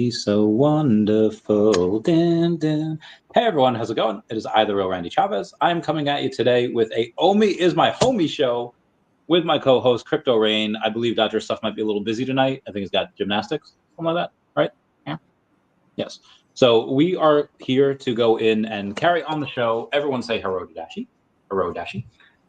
She's so wonderful. Dun, dun. Hey everyone, how's it going? It is I, the real Randy Chavez. I'm coming at you today with a Omi is my homie show with my co-host Crypto Rain. I believe Dodger stuff might be a little busy tonight. I think he's got gymnastics, something like that, right? Yeah. Yes. So we are here to go in and carry on the show. Everyone say hello Dashi. Hello Dashi.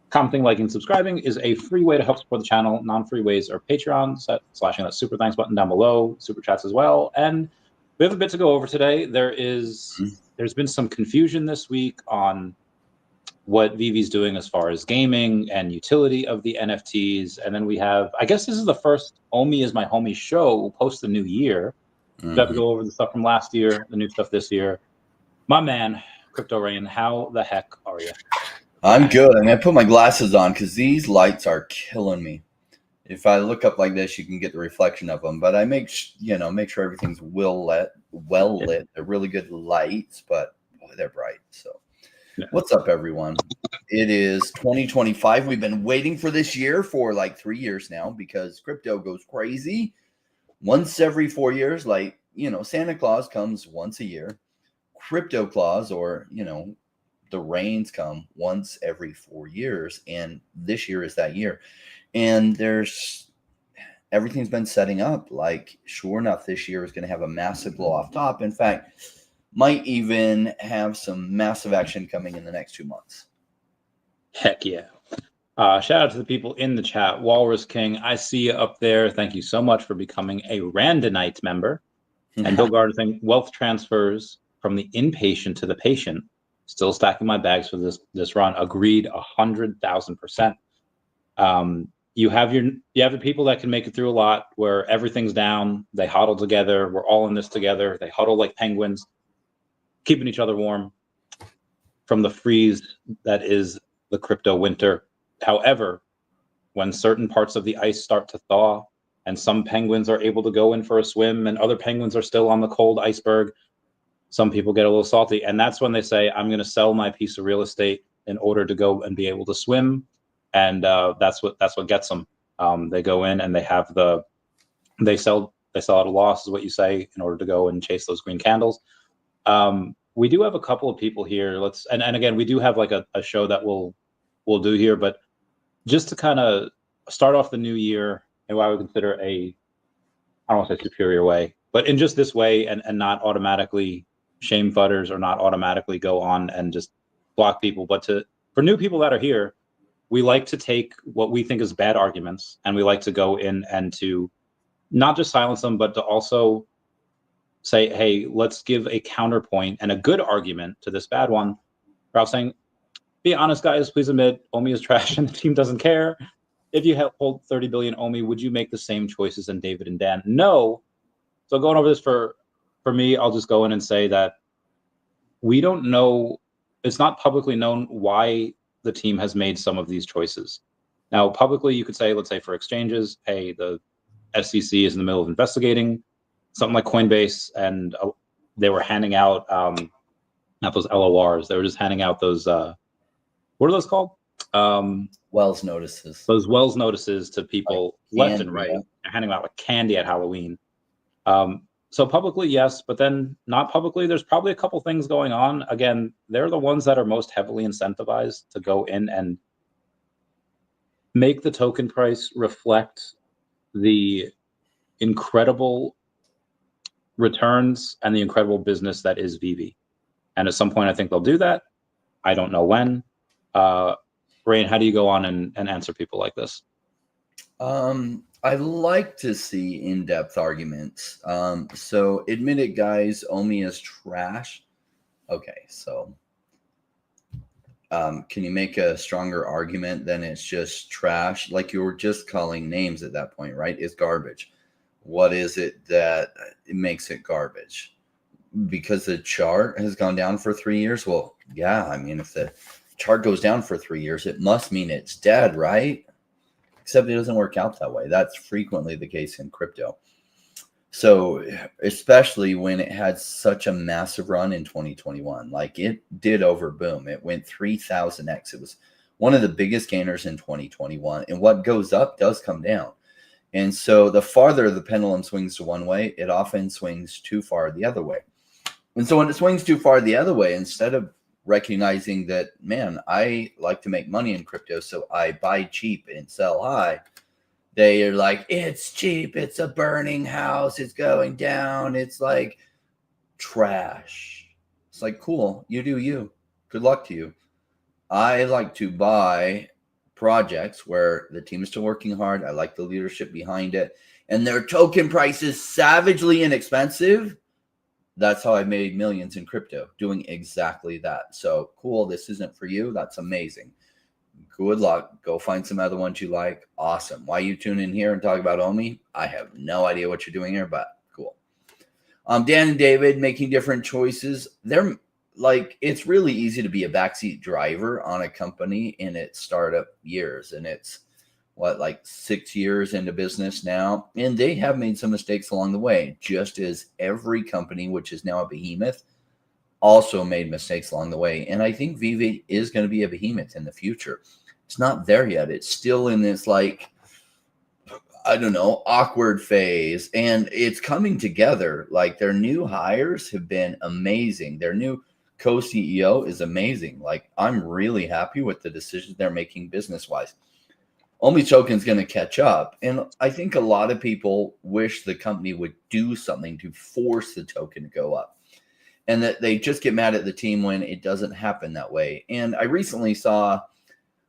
Commenting, liking, subscribing is a free way to help support the channel. Non-free ways are Patreon, slashing that super thanks button down below, super chats as well. And we have a bit to go over today. There's been some confusion this week on what VeVe's doing as far as gaming and utility of the NFTs. And then we have, I guess this is the first Omi is my homie show post the new year. We have to go over the stuff from last year, the new stuff this year. My man, Crypto Rain, how the heck are you? I'm good. I'm gonna put my glasses on because these lights are killing me. If I look up like this, you can get the reflection of them. But I make sure everything's well lit. They're really good lights, but boy, they're bright. So, What's up, everyone? It is 2025. We've been waiting for this year for like 3 years now because crypto goes crazy once every 4 years. Like Santa Claus comes once a year. Crypto Claus, or the rains come once every 4 years, and this year is that year. And everything's been setting up. Like, sure enough, this year is going to have a massive blow off top. In fact, might even have some massive action coming in the next 2 months. Heck yeah. Shout out to the people in the chat. Walrus King, I see you up there. Thank you so much for becoming a Randonite member. And Bill Gardner saying, wealth transfers from the inpatient to the patient. Still stacking my bags for this run. Agreed, 100,000%. You have the people that can make it through a lot where everything's down. They huddle together. We're all in this together. They huddle like penguins, keeping each other warm from the freeze that is the crypto winter. However, when certain parts of the ice start to thaw and some penguins are able to go in for a swim and other penguins are still on the cold iceberg, some people get a little salty, and that's when they say, I'm going to sell my piece of real estate in order to go and be able to swim. And that's what gets them. They go in and they sell at a loss, is what you say, in order to go and chase those green candles. We do have a couple of people here. And again, we do have like a show that we'll do here, but just to kind of start off the new year in what I would consider I don't want to say superior way, but in just this way, and not automatically shame fudders or not automatically go on and just block people. But for new people that are here, we like to take what we think is bad arguments and we like to go in and to not just silence them, but to also say, hey, let's give a counterpoint and a good argument to this bad one. Ralph saying, be honest, guys, please admit Omi is trash and the team doesn't care. If you hold 30 billion Omi, would you make the same choices than David and Dan? No. So going over this for me, I'll just go in and say that we don't know. It's not publicly known why the team has made some of these choices. Now, publicly, you could say, let's say for exchanges, hey, the SEC is in the middle of investigating something like Coinbase, and they were handing out not those LORs. They were just handing out those. What are those called? Wells notices. Those Wells notices to people like left and right. They're handing out like candy at Halloween. So publicly, yes, but then not publicly, there's probably a couple things going on. Again, they're the ones that are most heavily incentivized to go in and make the token price reflect the incredible returns and the incredible business that is VeVe. And at some point, I think they'll do that. I don't know when. Rain, how do you go on and answer people like this? I like to see in-depth arguments. So admit it, guys, Omi is trash. Okay, so can you make a stronger argument than it's just trash? Like you were just calling names at that point, right? It's garbage. What is it that it makes it garbage? Because the chart has gone down for 3 years? Well, yeah, I mean, if the chart goes down for 3 years, it must mean it's dead, right? Except it doesn't work out that way. That's frequently the case in crypto. So especially when it had such a massive run in 2021, like it did over boom. It went 3,000x. It was one of the biggest gainers in 2021. And what goes up does come down. And so the farther the pendulum swings to one way, it often swings too far the other way. And so when it swings too far the other way, instead of recognizing that, man, I like to make money in crypto, so I buy cheap and sell high, they are like, it's cheap, it's a burning house, it's going down, it's like trash. It's like, cool, you do you. Good luck to you. I like to buy projects where the team is still working hard. I like the leadership behind it, and their token price is savagely inexpensive. That's how I made millions in crypto, doing exactly that. So cool. This isn't for you. That's amazing. Good luck. Go find some other ones you like. Awesome. Why you tune in here and talk about Omi? I have no idea what you're doing here, but cool. Dan and David making different choices. They're like, it's really easy to be a backseat driver on a company in its startup years. And it's like 6 years into business now. And they have made some mistakes along the way, just as every company, which is now a behemoth, also made mistakes along the way. And I think VeVe is going to be a behemoth in the future. It's not there yet. It's still in this, like, I don't know, awkward phase. And it's coming together. Like, their new hires have been amazing. Their new co-CEO is amazing. Like, I'm really happy with the decisions they're making business-wise. Omi token is going to catch up. And I think a lot of people wish the company would do something to force the token to go up, and that they just get mad at the team when it doesn't happen that way. And I recently saw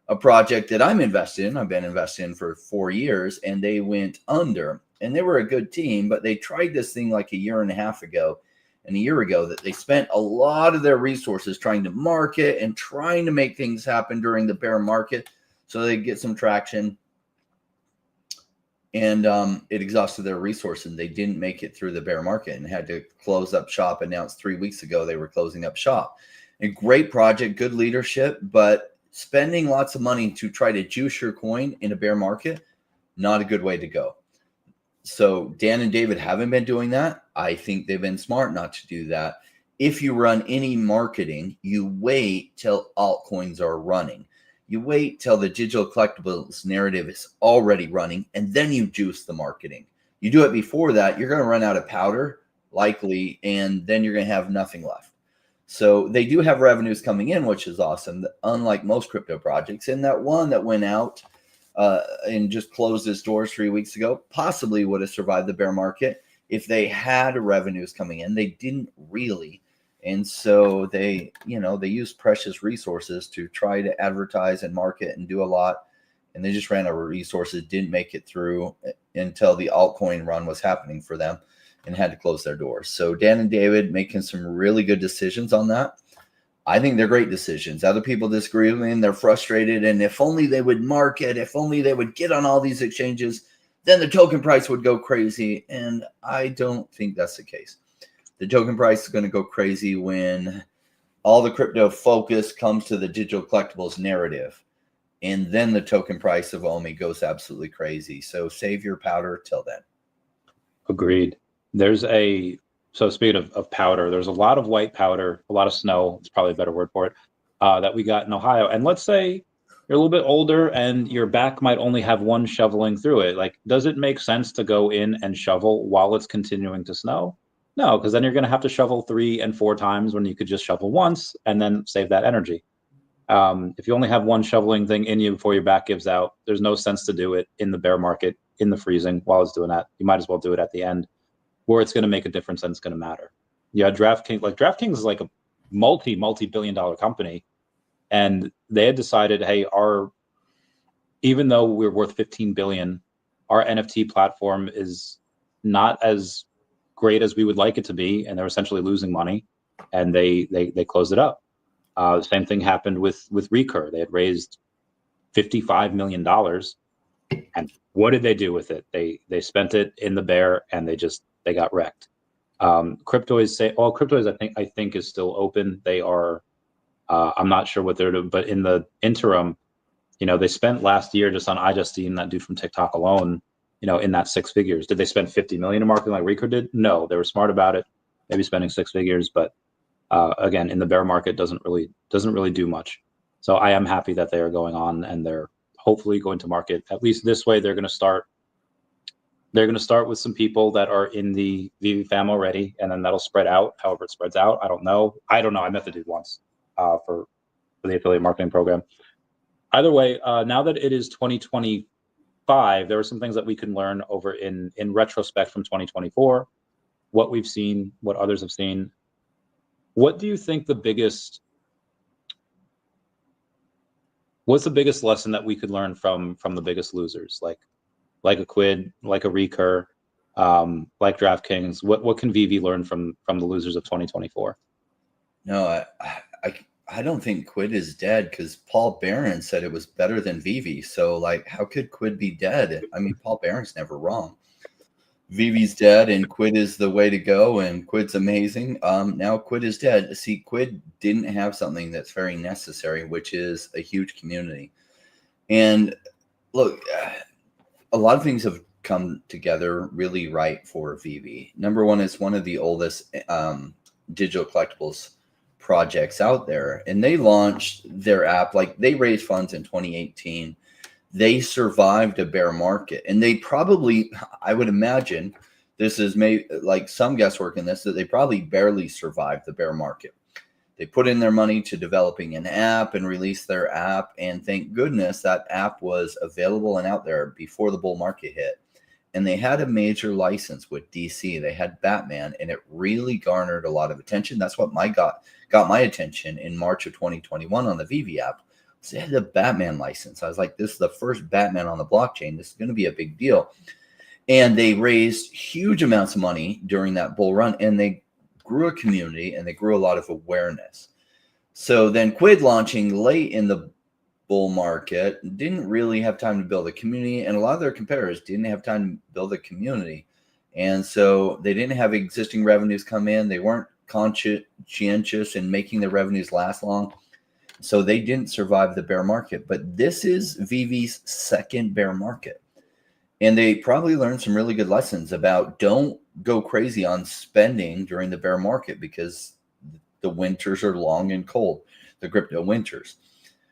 a project that I'm invested in. I've been invested in for 4 years, and they went under, and they were a good team, but they tried this thing like a year and a half ago and a year ago that they spent a lot of their resources trying to market and trying to make things happen during the bear market, so they get some traction, and it exhausted their resources. They didn't make it through the bear market and had to close up shop. Announced 3 weeks ago they were closing up shop. A great project, good leadership, but spending lots of money to try to juice your coin in a bear market, not a good way to go. So Dan and David haven't been doing that. I think they've been smart not to do that. If you run any marketing, you wait till altcoins are running. You wait till the digital collectibles narrative is already running, and then you juice the marketing. You do it before that, you're going to run out of powder, likely, and then you're going to have nothing left. So they do have revenues coming in, which is awesome, unlike most crypto projects. And that one that went out and just closed its doors 3 weeks ago possibly would have survived the bear market if they had revenues coming in. They didn't really. And so they use precious resources to try to advertise and market and do a lot. And they just ran out of resources, didn't make it through until the altcoin run was happening for them and had to close their doors. So Dan and David making some really good decisions on that. I think they're great decisions. Other people disagree with me and they're frustrated. And if only they would market, if only they would get on all these exchanges, then the token price would go crazy. And I don't think that's the case. The token price is going to go crazy when all the crypto focus comes to the digital collectibles narrative. And then the token price of Omi goes absolutely crazy. So save your powder till then. Agreed. So speaking of powder, there's a lot of white powder, a lot of snow, it's probably a better word for it, that we got in Ohio. And let's say you're a little bit older and your back might only have one shoveling through it. Like, does it make sense to go in and shovel while it's continuing to snow? No, because then you're going to have to shovel 3 and 4 times when you could just shovel once and then save that energy. If you only have one shoveling thing in you before your back gives out, there's no sense to do it in the bear market, in the freezing while it's doing that. You might as well do it at the end, where it's going to make a difference and it's going to matter. Yeah, DraftKings is like a multi-billion-dollar company, and they had decided, hey, even though we're worth 15 billion, our NFT platform is not as great as we would like it to be, and they're essentially losing money, and they closed it up. The same thing happened with Recur. They had raised $55 million, and what did they do with it? They spent it in the bear, and they got wrecked. Crypto is I think is still open. They are. I'm not sure what they're doing, but in the interim, they spent last year just on iJustine, that dude from TikTok alone, in that 6 figures. Did they spend 50 million in marketing like Recur did? No, they were smart about it. Maybe spending 6 figures, but again, in the bear market doesn't really do much. So I am happy that they are going on, and they're hopefully going to market. At least this way, they're going to start They're going to start with some people that are in the VeVe fam already, and then that'll spread out. However it spreads out, I don't know. I met the dude once for the affiliate marketing program. Either way, now that it is 2025, there are some things that we can learn over in retrospect from 2024, what we've seen, what others have seen. What do you think what's the biggest lesson that we could learn from the biggest losers, like a Quid, like a Recur, like DraftKings? What can VeVe learn from the losers of 2024? No, I don't think Quid is dead, because Paul Barron said it was better than VeVe. So, like, how could Quid be dead? I mean, Paul Barron's never wrong. VeVe's dead and Quid is the way to go, and Quid's amazing. Now Quid is dead. See, Quid didn't have something that's very necessary, which is a huge community. And look, a lot of things have come together really right for VeVe. Number one, it's one of the oldest digital collectibles projects out there, and they launched their app, like, they raised funds in 2018. They survived a bear market, and they probably, I would imagine, this is maybe like some guesswork in this, that they probably barely survived the bear market. They put in their money to developing an app and released their app, and thank goodness that app was available and out there before the bull market hit. And they had a major license with DC. They had Batman, and it really garnered a lot of attention. That's what got my attention in March of 2021 on the VeVe app. So they had the Batman license. I was like, this is the first Batman on the blockchain. This is going to be a big deal. And they raised huge amounts of money during that bull run, and they grew a community, and they grew a lot of awareness. So then Quid launching late in the bull market didn't really have time to build a community, and a lot of their competitors didn't have time to build a community. And so they didn't have existing revenues come in. They weren't conscientious in making their revenues last long. So they didn't survive the bear market. But this is VeVe's second bear market. And they probably learned some really good lessons about don't go crazy on spending during the bear market, because the winters are long and cold, the crypto winters.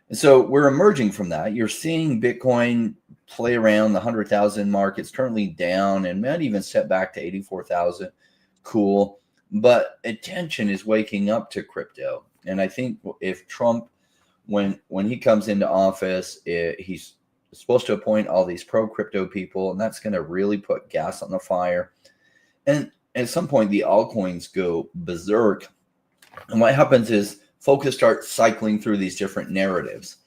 And so we're emerging from that. You're seeing Bitcoin play around the 100,000 mark. It's currently down and might even step back to 84,000. Cool. But attention is waking up to crypto. And I think if Trump, when he comes into office, he's supposed to appoint all these pro-crypto people, and that's going to really put gas on the fire. And at some point, the altcoins go berserk. And what happens is focus start cycling through these different narratives.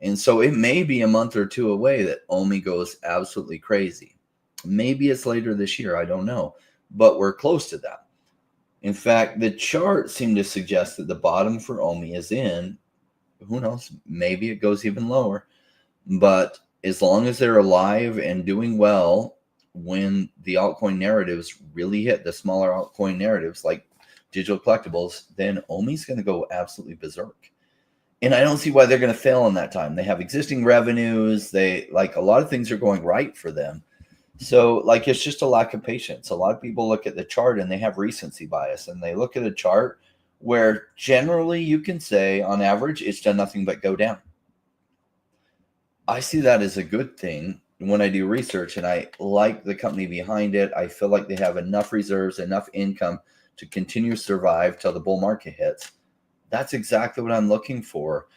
And so it may be a month or two away that Omi goes absolutely crazy. Maybe it's later this year. I don't know. But we're close to that. In fact, the chart seemed to suggest that the bottom for Omi is in. Who knows? Maybe it goes even lower. But as long as they're alive and doing well, when the altcoin narratives really hit, the smaller altcoin narratives like digital collectibles, then Omi's going to go absolutely berserk. And I don't see why they're going to fail in that time. They have existing revenues. They, like, a lot of things are going right for them. So, like, it's just a lack of patience. A lot of people look at the chart and they have recency bias, and they look at a chart where generally you can say on average it's done nothing but go down. I see that as a good thing when I do research, and I like the company behind it. I feel like they have enough reserves, enough income to continue to survive till the bull market hits. That's exactly what I'm looking for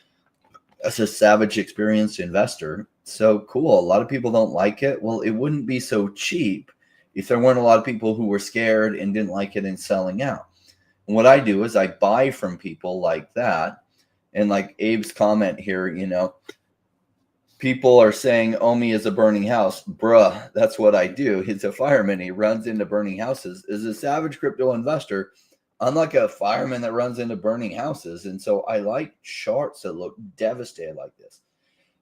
as a savage, experienced investor. So cool. A lot of people don't like it. Well, it wouldn't be so cheap if there weren't a lot of people who were scared and didn't like it and selling out. And what I do is I buy from people like that. And like Abe's comment here, you know, people are saying Omi is a burning house. Bruh, that's what I do. He's a fireman. He runs into burning houses. As a savage crypto investor, unlike a fireman that runs into burning houses. And so I like charts that look devastated like this.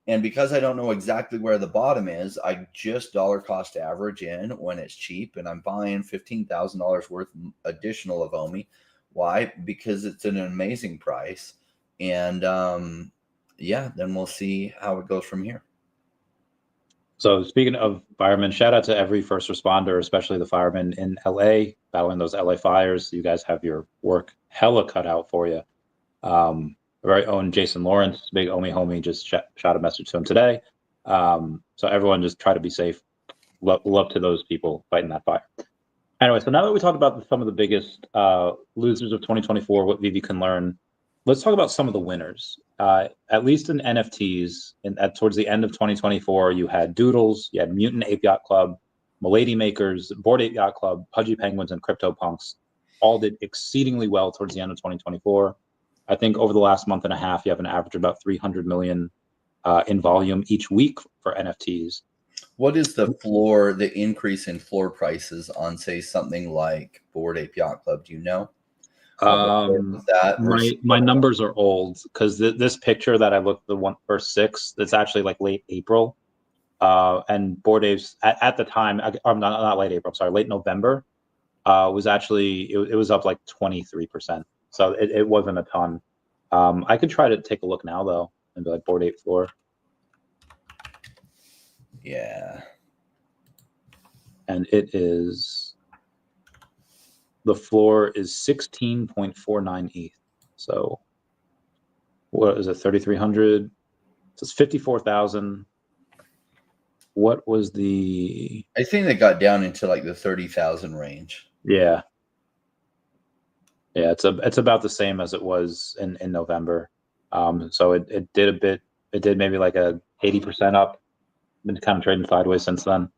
And because I don't know exactly where the bottom is, I just dollar cost average in when it's cheap, and I'm buying $15,000 worth additional of Omi. Why? Because it's an amazing price. And yeah, then we'll see how it goes from here. So speaking of firemen, shout out to every first responder, especially the firemen in LA, battling those LA fires. You guys have your work hella cut out for you. Very own Jason Lawrence, big Omi homie, just shot a message to him today. So everyone just try to be safe. love to those people fighting that fire. Anyway, so now that we talked about some of the biggest losers of 2024, what VeVe can learn, let's talk about some of the winners. At least in NFTs, towards the end of 2024, you had Doodles, you had Mutant Ape Yacht Club, Milady Makers, Bored Ape Yacht Club, Pudgy Penguins, and CryptoPunks. All did exceedingly well towards the end of 2024. I think over the last month and a half, you have an average of about 300 million in volume each week for NFTs. What is the increase in floor prices on, say, something like Bored Ape Yacht Club? Do you know? My numbers are old because this picture that I looked, the one for 6, it's actually like late April. And Bored Apes at the time, I'm not late April, I'm sorry, late November, was actually, it was up like 23%. So it wasn't a ton. I could try to take a look now though and be like Bored Ape floor. Yeah. And it is, the floor is 16.49 ETH. So what is it, 3,300? So it's 54,000. What was the? I think they got down into like the 30,000 range. Yeah. Yeah, it's about the same as it was in November. So it did a bit. It did maybe like a 80% up. Been kind of trading sideways since then.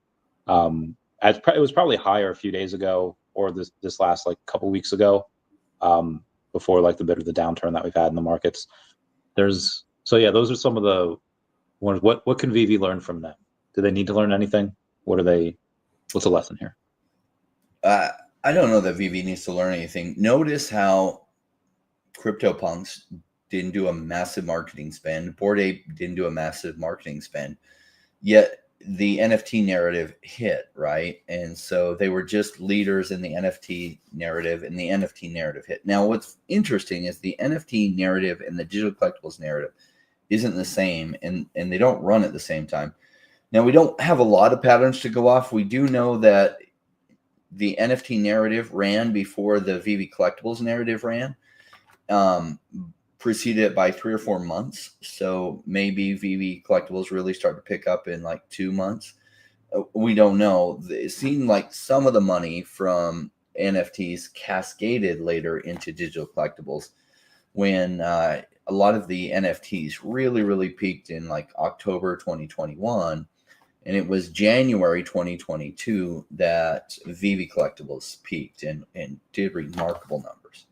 It was probably higher a few days ago or this last like couple weeks ago, before like the bit of the downturn that we've had in the markets. Those are some of the ones. What can VeVe learn from them? Do they need to learn anything? What's the lesson here? I don't know that VeVe needs to learn anything. Notice how CryptoPunks didn't do a massive marketing spend. Bored Ape didn't do a massive marketing spend. Yet the NFT narrative hit, right? And so they were just leaders in the NFT narrative, and the NFT narrative hit. Now, what's interesting is the NFT narrative and the digital collectibles narrative isn't the same, and they don't run at the same time. Now, we don't have a lot of patterns to go off. We do know that the NFT narrative ran before the VeVe collectibles narrative ran, preceded it by 3 or 4 months. So maybe VeVe collectibles really start to pick up in like 2 months. We don't know. It seemed like some of the money from NFTs cascaded later into digital collectibles when a lot of the NFTs really, really peaked in like October 2021. And it was January 2022 that VeVe collectibles peaked and did remarkable numbers.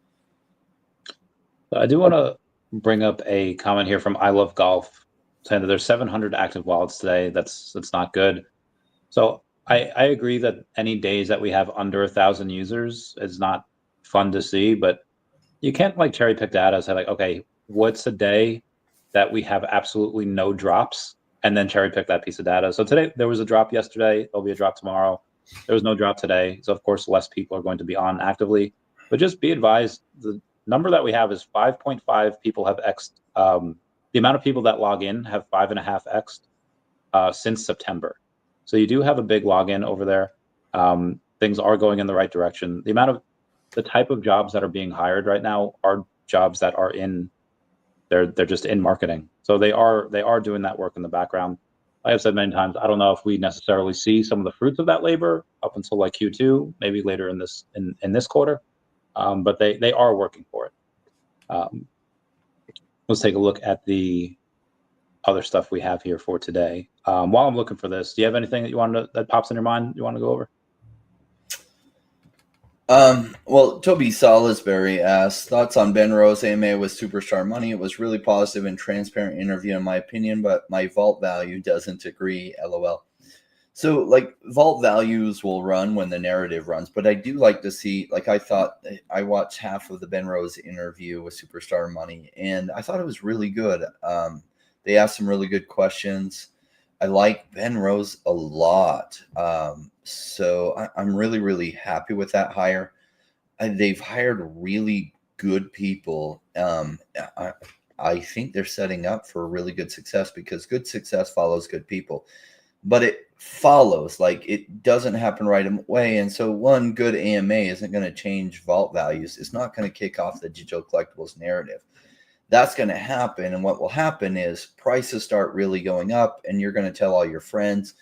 I do want to bring up a comment here from I Love Golf saying that there's 700 active wallets today. That's not good. So I agree that any days that we have under 1,000 users is not fun to see, but you can't like cherry pick data and say like, okay, what's a day that we have absolutely no drops and then cherry pick that piece of data. So today there was a drop yesterday. There'll be a drop tomorrow. There was no drop today. So of course, less people are going to be on actively, but just be advised the number that we have is 5.5 people have X'd. The amount of people that log in have 5.5 X'd since September. So you do have a big login over there. Things are going in the right direction. The type of jobs that are being hired right now are jobs that are they're just in marketing. So they are doing that work in the background. Like I've said many times, I don't know if we necessarily see some of the fruits of that labor up until like Q2, maybe later in this quarter. But they are working for it. Let's take a look at the other stuff we have here for today. While I'm looking for this, do you have anything that pops in your mind you want to go over? Well, Toby Salisbury asked, thoughts on Ben Rose AMA with Superstar Money. It was really positive and transparent interview in my opinion, but my vault value doesn't agree, LOL. So like vault values will run when the narrative runs, but I do like to see, like I watched half of the Ben Rose interview with Superstar Money and I thought it was really good. They asked some really good questions. I like Ben Rose a lot. So I'm really, really happy with that hire. They've hired really good people. I think they're setting up for really good success because good success follows good people. But it follows, like it doesn't happen right away. And so one good AMA isn't going to change vault values. It's not going to kick off the digital collectibles narrative. That's going to happen. And what will happen is prices start really going up and you're going to tell all your friends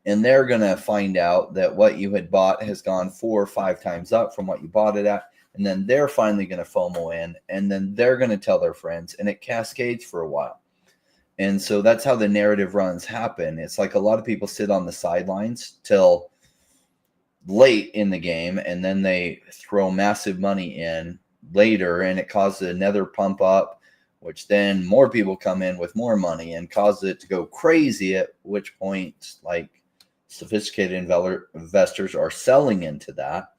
and they're going to find out that what you had bought has gone 4 or 5 times up from what you bought it at. And then they're finally going to FOMO in, and then they're going to tell their friends, and it cascades for a while. And so that's how the narrative runs happen. It's like a lot of people sit on the sidelines till late in the game, and then they throw massive money in later, and it causes another pump up, which then more people come in with more money and causes it to go crazy, at which point, like, sophisticated investors are selling into that,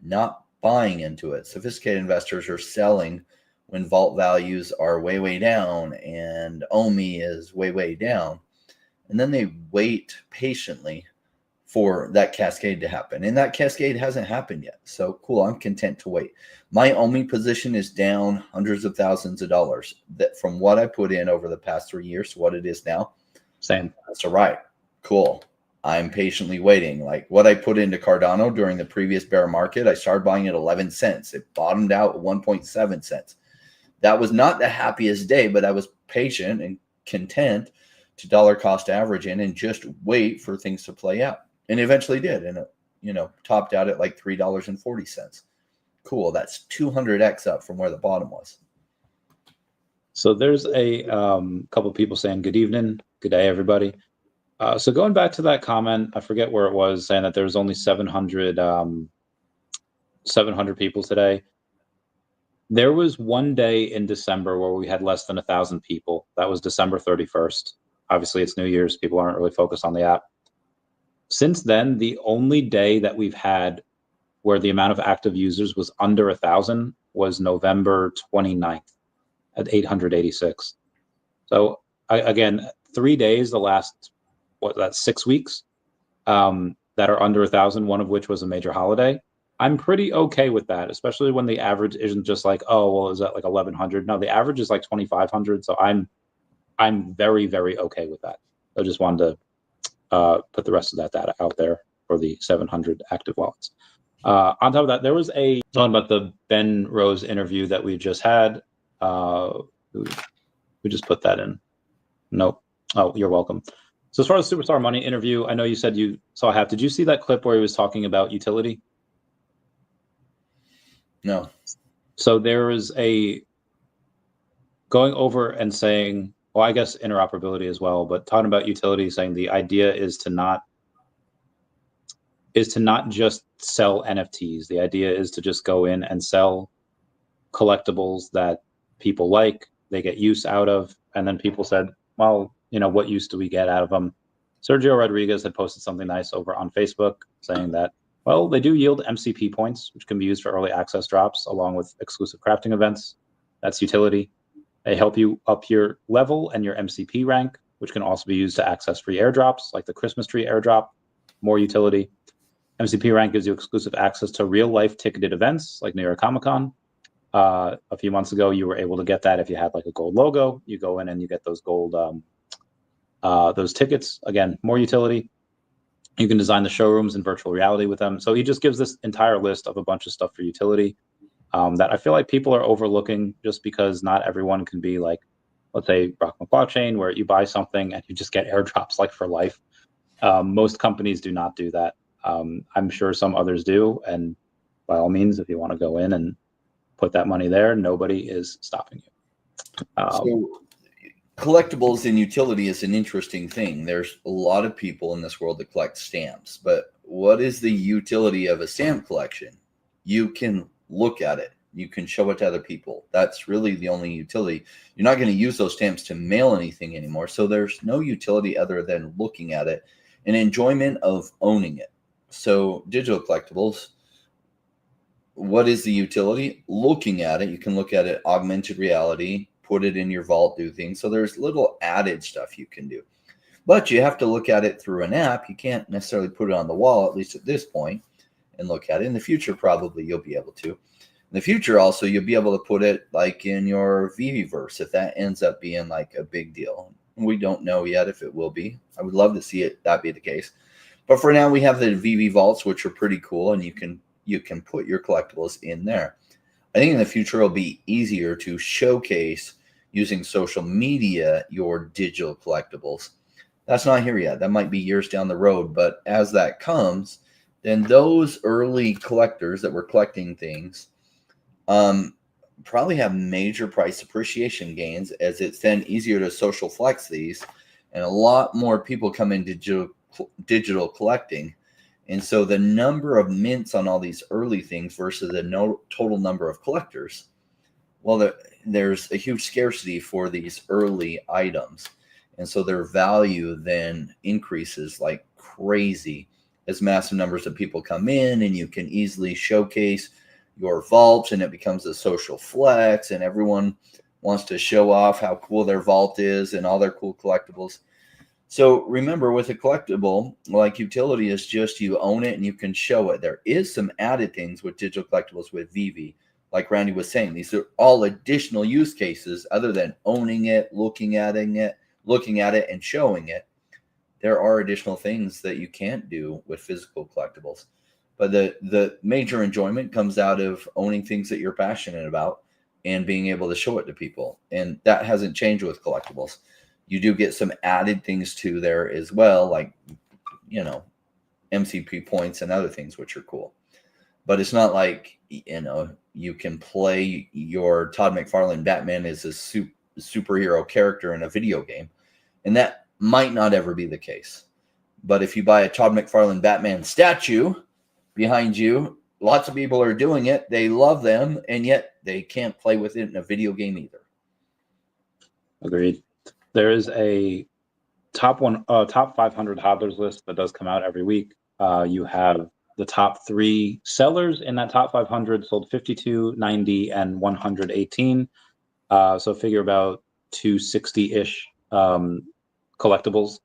not buying into it. Sophisticated investors are selling when vault values are way, way down and Omi is way, way down. And then they wait patiently for that cascade to happen. And that cascade hasn't happened yet. So cool, I'm content to wait. My Omi position is down hundreds of thousands of dollars that from what I put in over the past 3 years to what it is now. Same. That's all right. Cool. I'm patiently waiting. Like what I put into Cardano during the previous bear market, I started buying at 11 cents. It bottomed out at 1.7 cents. That was not the happiest day, but I was patient and content to dollar cost average in and just wait for things to play out. And eventually did. And it, topped out at like $3.40. Cool. That's 200x up from where the bottom was. So there's a couple people saying good evening, good day, everybody. So going back to that comment, I forget where it was, saying that there's only 700 people today. There was one day in December where we had less than 1,000 people. That was December 31st. Obviously, it's New Year's. People aren't really focused on the app. Since then, the only day that we've had where the amount of active users was under 1,000 was November 29th at 886. So again, 3 days, the last, 6 weeks that are under 1,000, one of which was a major holiday. I'm pretty okay with that, especially when the average isn't just like, oh, well, is that like 1,100? No, the average is like 2,500. So I'm very, very okay with that. I just wanted to put the rest of that data out there for the 700 active wallets. On top of that, there was a talking about the Ben Rose interview that we just had. We just put that in. Nope. Oh, you're welcome. So as far as Superstar Money interview, I know you said you saw half. Did you see that clip where he was talking about utility? No. So there is a going over and saying, well, I guess interoperability as well, but talking about utility, saying the idea is to not just sell NFTs. The idea is to just go in and sell collectibles that people like, they get use out of. And then people said, well, what use do we get out of them? Sergio Rodriguez had posted something nice over on Facebook saying that, well, they do yield MCP points, which can be used for early access drops along with exclusive crafting events. That's utility. They help you up your level and your MCP rank, which can also be used to access free airdrops like the Christmas tree airdrop. More utility. MCP rank gives you exclusive access to real life ticketed events like New York Comic Con. A few months ago, you were able to get that if you had like a gold logo. You go in and you get those gold, those tickets. Again, more utility. You can design the showrooms in virtual reality with them. So he just gives this entire list of a bunch of stuff for utility that I feel like people are overlooking just because not everyone can be like, let's say, Rockman Blockchain, where you buy something and you just get airdrops like for life. Most companies do not do that. I'm sure some others do. And by all means, if you want to go in and put that money there, nobody is stopping you. So collectibles and utility is an interesting thing. There's a lot of people in this world that collect stamps, but what is the utility of a stamp collection? You can look at it. You can show it to other people. That's really the only utility. You're not going to use those stamps to mail anything anymore. So there's no utility other than looking at it and enjoyment of owning it. So digital collectibles, what is the utility? Looking at it. You can look at it, augmented reality, put it in your vault, do things. So there's little added stuff you can do. But you have to look at it through an app. You can't necessarily put it on the wall, at least at this point, and look at it. In the future, probably you'll be able to. In the future, also, you'll be able to put it like in your VeVe-verse if that ends up being like a big deal. We don't know yet if it will be. I would love to see it that be the case. But for now, we have the VeVe vaults, which are pretty cool, and you can put your collectibles in there. I think in the future, it'll be easier to showcase using social media your digital collectibles. That's not here yet. That might be years down the road. But as that comes, then those early collectors that were collecting things probably have major price appreciation gains, as it's then easier to social flex these, and a lot more people come in digital collecting. And so the number of mints on all these early things versus the total number of collectors, well, there's a huge scarcity for these early items. And so their value then increases like crazy as massive numbers of people come in, and you can easily showcase your vaults, and it becomes a social flex, and everyone wants to show off how cool their vault is and all their cool collectibles. So remember, with a collectible, like utility is just you own it and you can show it. There is some added things with digital collectibles with VeVe. Like Randy was saying, these are all additional use cases other than owning it, looking at it and showing it. There are additional things that you can't do with physical collectibles. But the major enjoyment comes out of owning things that you're passionate about and being able to show it to people. And that hasn't changed with collectibles. You do get some added things to there as well, like, MCP points and other things, which are cool. But it's not like, you can play your Todd McFarlane Batman as a superhero character in a video game. And that might not ever be the case. But if you buy a Todd McFarlane Batman statue behind you, lots of people are doing it. They love them, and yet they can't play with it in a video game either. Agreed. There is a top 500 hodlers list that does come out every week. You have the top 3 sellers in that top 500 sold 52, 90, and 118. So figure about 260-ish collectibles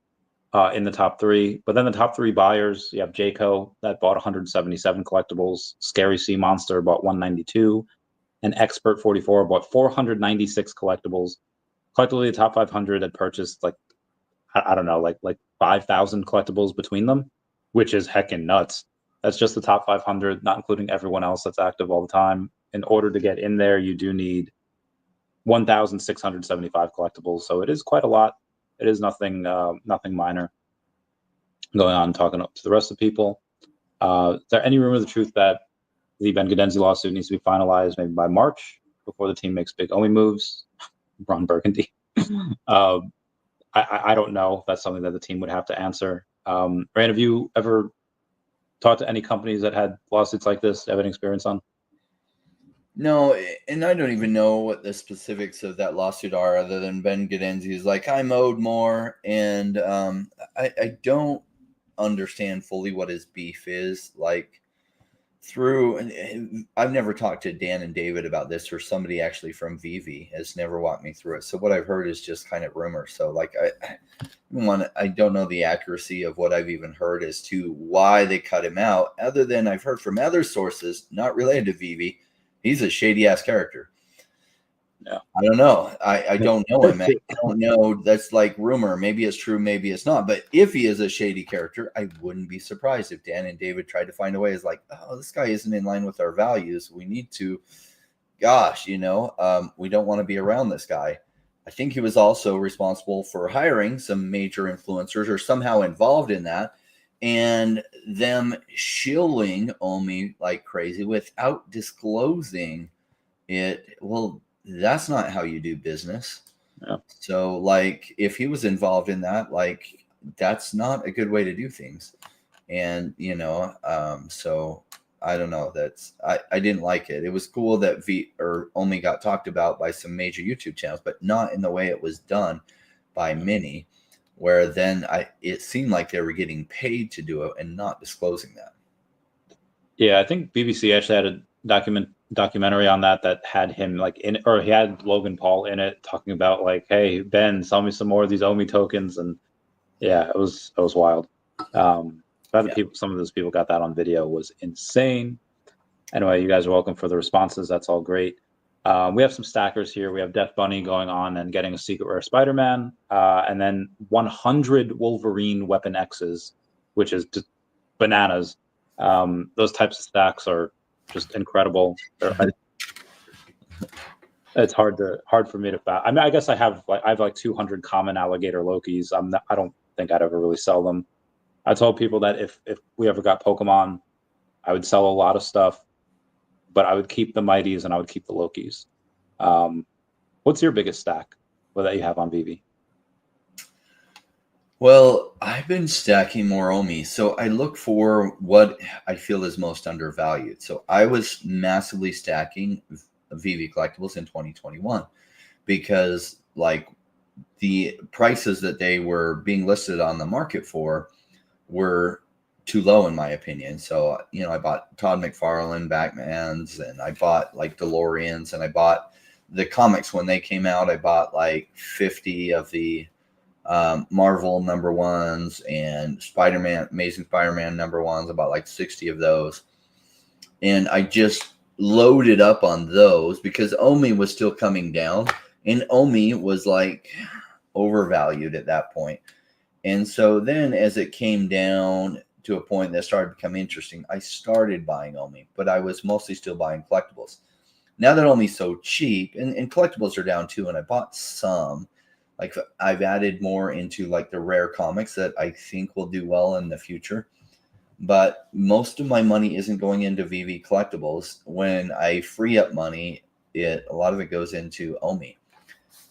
in the top 3. But then the top 3 buyers, you have Jayco that bought 177 collectibles. Scary Sea Monster bought 192. And Expert 44 bought 496 collectibles. Collectively, the top 500 had purchased like 5,000 collectibles between them, which is heckin' nuts. That's just the top 500, not including everyone else that's active all the time. In order to get in there, you do need 1,675 collectibles. So it is quite a lot. It is nothing minor. Going on, talking up to the rest of the people. Is there any rumor of the truth that the Ben Gadenzi lawsuit needs to be finalized maybe by March before the team makes big Omi moves? Ron Burgundy. I don't know. That's something that the team would have to answer. Rand, have you ever talked to any companies that had lawsuits like this? Have any experience on? No, and I don't even know what the specifics of that lawsuit are, other than Ben Gadenzi is like, I'm owed more, and I don't understand fully what his beef is. Like, I've never talked to Dan and David about this, or somebody actually from VeVe has never walked me through it. So what I've heard is just kind of rumor. So like, I don't know the accuracy of what I've even heard as to why they cut him out, other than I've heard from other sources not related to VeVe. He's a shady ass character. Yeah. I don't know. I don't know him. I don't know. That's like rumor. Maybe it's true. Maybe it's not. But if he is a shady character, I wouldn't be surprised if Dan and David tried to find a way. It's like, oh, this guy isn't in line with our values. We need to, we don't want to be around this guy. I think he was also responsible for hiring some major influencers, or somehow involved in that, and them shilling Omi like crazy without disclosing it. Well, that's not how you do business. Yeah. So like, if he was involved in that, like, that's not a good way to do things. And, so I don't know. I didn't like it. It was cool that Omi got talked about by some major YouTube channels, but not in the way it was done by many, where then it seemed like they were getting paid to do it and not disclosing that. Yeah, I think BBC actually had a documentary on that had him like in, or he had Logan Paul in it, talking about like, hey Ben, sell me some more of these Omi tokens. And yeah, it was wild. Some of those people got that on video was insane. Anyway, you guys are welcome for the responses. That's all great. We have some stackers here. We have Death Bunny going on and getting a secret rare Spider-Man, and then 100 Wolverine Weapon X's, which is just bananas. Those types of stacks are just incredible. It's hard for me to. I mean, I guess I have like 200 common alligator Lokis. I don't think I'd ever really sell them. I told people that if we ever got Pokemon, I would sell a lot of stuff, but I would keep the Mighties and I would keep the Lokis. What's your biggest stack that you have on VeVe? Well, I've been stacking more Omi, so I look for what I feel is most undervalued. So I was massively stacking VeVe collectibles in 2021 because like the prices that they were being listed on the market for were too low in my opinion. So, I bought Todd McFarlane Batmans, and I bought like DeLoreans, and I bought the comics when they came out. I bought like 50 of the Marvel #1s and Spider-Man, Amazing Spider-Man #1s, about like 60 of those. And I just loaded up on those because Omi was still coming down, and Omi was like overvalued at that point. And so then as it came down to a point that started to become interesting, I started buying Omi, but I was mostly still buying collectibles. Now that Omi's so cheap, and collectibles are down too, and I bought some, like I've added more into like the rare comics that I think will do well in the future. But most of my money isn't going into VeVe collectibles. When I free up money, a lot of it goes into Omi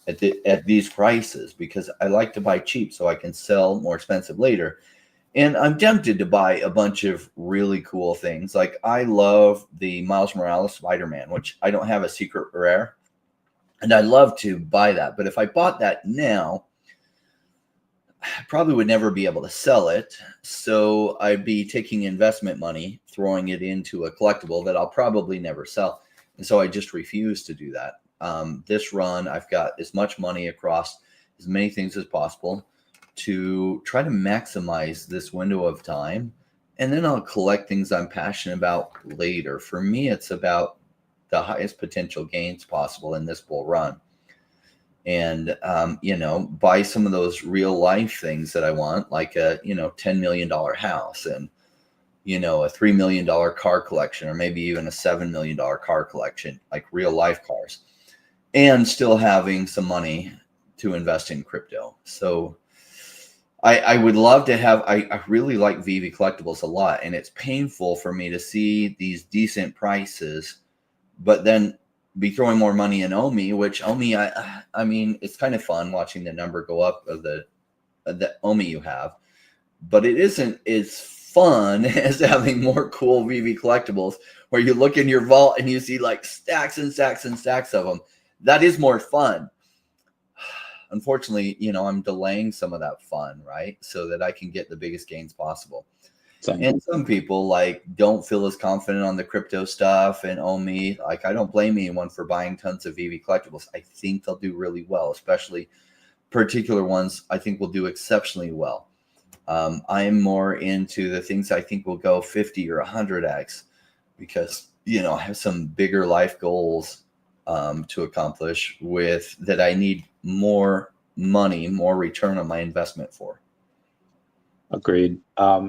at these prices, because I like to buy cheap so I can sell more expensive later. And I'm tempted to buy a bunch of really cool things. Like I love the Miles Morales Spider-Man, which I don't have a secret rare. And I love to buy that. But if I bought that now, I probably would never be able to sell it. So I'd be taking investment money, throwing it into a collectible that I'll probably never sell. And so I just refuse to do that. This run, I've got as much money across as many things as possible to try to maximize this window of time. And then I'll collect things I'm passionate about later. For me, it's about the highest potential gains possible in this bull run. And, buy some of those real life things that I want, like a, $10 million house, and, a $3 million car collection, or maybe even a $7 million car collection, like real life cars, and still having some money to invest in crypto. So I would love to have, I really like VeVe collectibles a lot, and it's painful for me to see these decent prices, but then be throwing more money in Omi, which Omi, I mean, it's kind of fun watching the number go up of the Omi you have, but it isn't as fun as having more cool VeVe collectibles where you look in your vault and you see like stacks and stacks and stacks of them. That is more fun. Unfortunately, I'm delaying some of that fun, right? So that I can get the biggest gains possible. And some people like don't feel as confident on the crypto stuff and Omi. Like I don't blame anyone for buying tons of VeVe collectibles. I think they'll do really well, especially particular ones I think will do exceptionally well. I am more into the things I think will go 50 or 100x because, I have some bigger life goals to accomplish with that. I need more money, more return on my investment for. Agreed.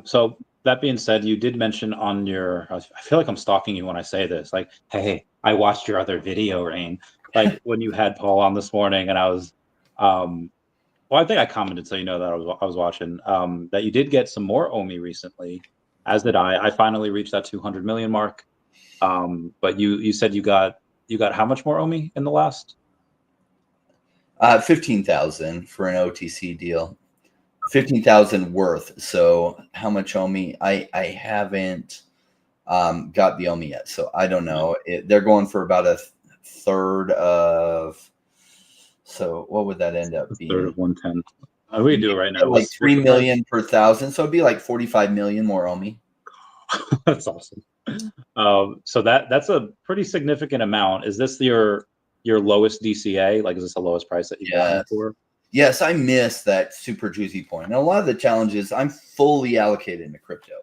So that being said, you did mention on your, I feel like I'm stalking you when I say this, like, hey, I watched your other video, Rain, like when you had Paul on this morning, and I was, well, I think I commented, so that I was watching, that you did get some more Omi recently, as did I. I finally reached that 200 million mark. But you said you got how much more Omi in the last? 15,000 for an OTC deal. 15,000 worth. So how much Omi? I haven't got the Omi yet, so I don't know. They're going for about a third of. So what would that end up being? Third of 110. We do it right now. Like 3 million per thousand, so it'd be like 45 million more Omi. That's awesome. So that's a pretty significant amount. Is this your lowest DCA? Like, is this the lowest price that you've gotten for? Yes, I miss that super juicy point. And a lot of the challenges, I'm fully allocated into crypto.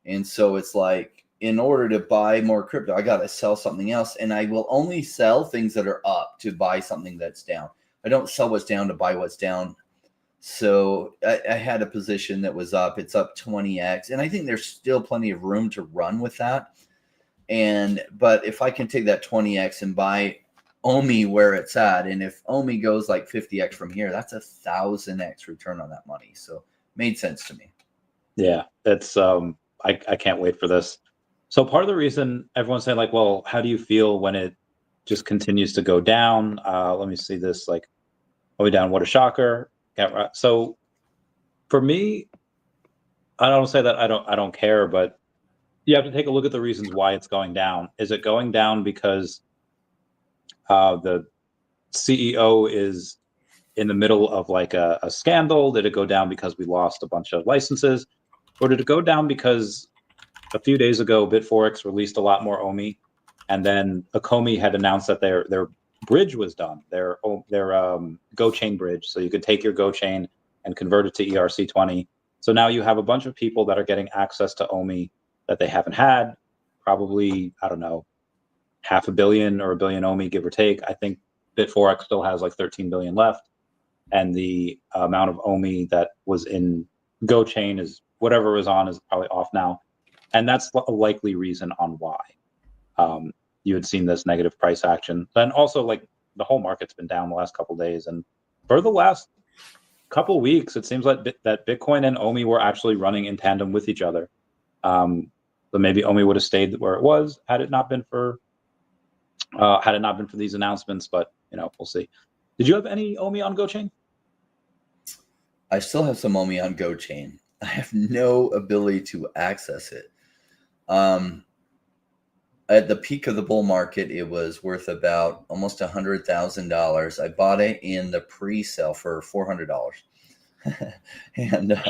And so it's like, in order to buy more crypto, I got to sell something else. And I will only sell things that are up to buy something that's down. I don't sell what's down to buy what's down. So I had a position that was up. It's up 20x. And I think there's still plenty of room to run with that. But if I can take that 20x and buy Omi where it's at, and if Omi goes like 50x from here, that's 1,000x return on that money. So made sense to me. Yeah, it's I can't wait for this. So part of the reason everyone's saying like, well, how do you feel when it just continues to go down? Let me see this, like, all the way down. What a shocker. Yeah, so for me, I don't say that I don't care, but you have to take a look at the reasons why it's going down. Is it going down because the CEO is in the middle of like a scandal? Did it go down because we lost a bunch of licenses? Or did it go down because a few days ago, Bitforex released a lot more Omi, and then Ecomi had announced that their bridge was done, their Go Chain bridge, so you could take your Go Chain and convert it to ERC20. So now you have a bunch of people that are getting access to Omi that they haven't had, probably, I don't know, 500 million or 1 billion Omi, give or take. I think Bitforex still has like 13 billion left, and the amount of Omi that was in Go Chain is whatever was on is probably off now. And that's a likely reason on why you had seen this negative price action. And also, like, the whole market's been down the last couple of days. And for the last couple of weeks, it seems like that Bitcoin and Omi were actually running in tandem with each other. So maybe Omi would have stayed where it was had it not been for these announcements. But, we'll see. Did you have any Omi on GoChain? I still have some Omi on GoChain. I have no ability to access it. At the peak of the bull market, it was worth about almost $100,000. I bought it in the pre-sale for $400, and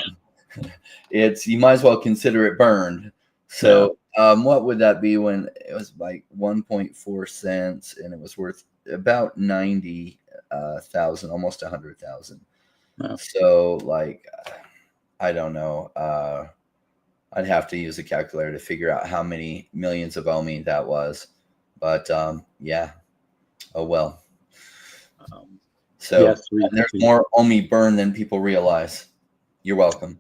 you might as well consider it burned. So, what would that be when it was like 1.4 cents and it was worth about 90,000, almost 100,000? Yeah. So, like, I don't know. I'd have to use a calculator to figure out how many millions of Omi that was. But yeah. Oh, well. So yes, there's more Omi burn than people realize. You're welcome.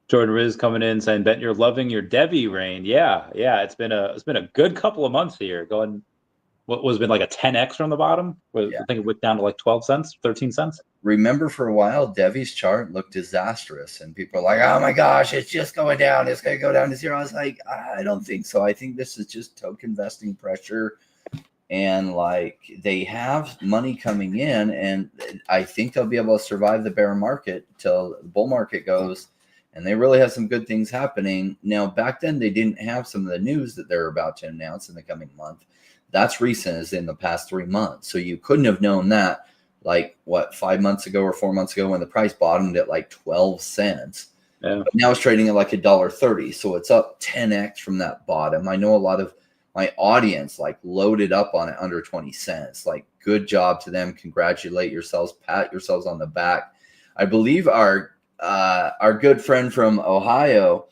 Jordan Riz coming in saying, "Bet you're loving your Debbie reign." Yeah. It's been a good couple of months here. Going, what was been like a 10x from the bottom? I think it went down to like 12 cents, 13 cents. Remember, for a while, Debbie's chart looked disastrous, and people are like, "Oh my gosh, it's just going down. It's going to go down to zero." I was like, I don't think so. I think this is just token vesting pressure, and like they have money coming in, and I think they'll be able to survive the bear market till the bull market goes. And they really have some good things happening. Now, back then, they didn't have some of the news that they're about to announce in the coming month. That's recent, as in the past 3 months. So you couldn't have known that, like, 5 months ago or 4 months ago when the price bottomed at like 12 cents. Yeah. But now it's trading at like $1.30. So it's up 10x from that bottom. I know a lot of my audience like loaded up on it under 20 cents. Like, good job to them. Congratulate yourselves. Pat yourselves on the back. I believe our good friend from Ohio,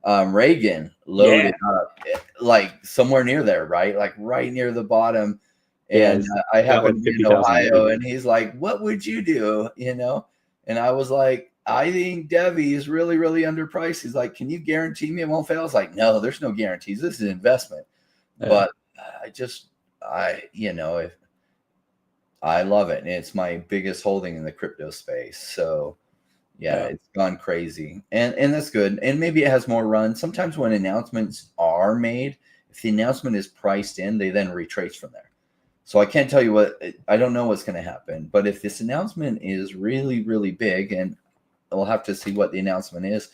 Reagan, loaded up like somewhere near there, right? Like right near the bottom. And I happen to be in Ohio, and he's like, "What would you do?" And I was like, "I think Debbie is really, really underpriced." He's like, "Can you guarantee me it won't fail?" I was like, "No, there's no guarantees. This is an investment." Yeah. But if I love it. And it's my biggest holding in the crypto space. So yeah, it's gone crazy. And that's good. And maybe it has more run. Sometimes when announcements are made, if the announcement is priced in, they then retrace from there. So I can't tell you I don't know what's going to happen. But if this announcement is really, really big, and we'll have to see what the announcement is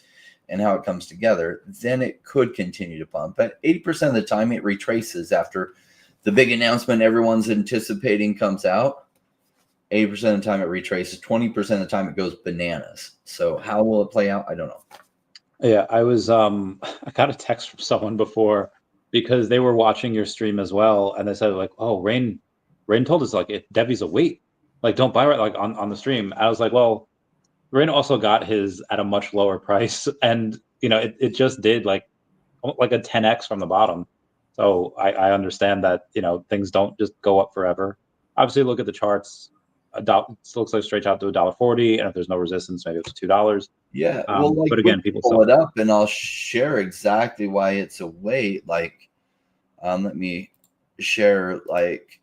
and how it comes together, then it could continue to pump. But 80% of the time it retraces after the big announcement everyone's anticipating comes out. 80% of the time it retraces. 20% of the time it goes bananas. So how will it play out? I don't know. Yeah, I got a text from someone before because they were watching your stream as well, and they said like, "Oh, Rain told us like Debbie's a wait, like don't buy right like on the stream." I was like, "Well, Rain also got his at a much lower price, and it just did like a 10x from the bottom." So I understand that things don't just go up forever. Obviously, look at the charts. It looks like straight out to $1.40, and if there's no resistance, maybe it's $2. Yeah, well, but again, people pull it up, and I'll share exactly why it's a wait. Like, let me share. Like,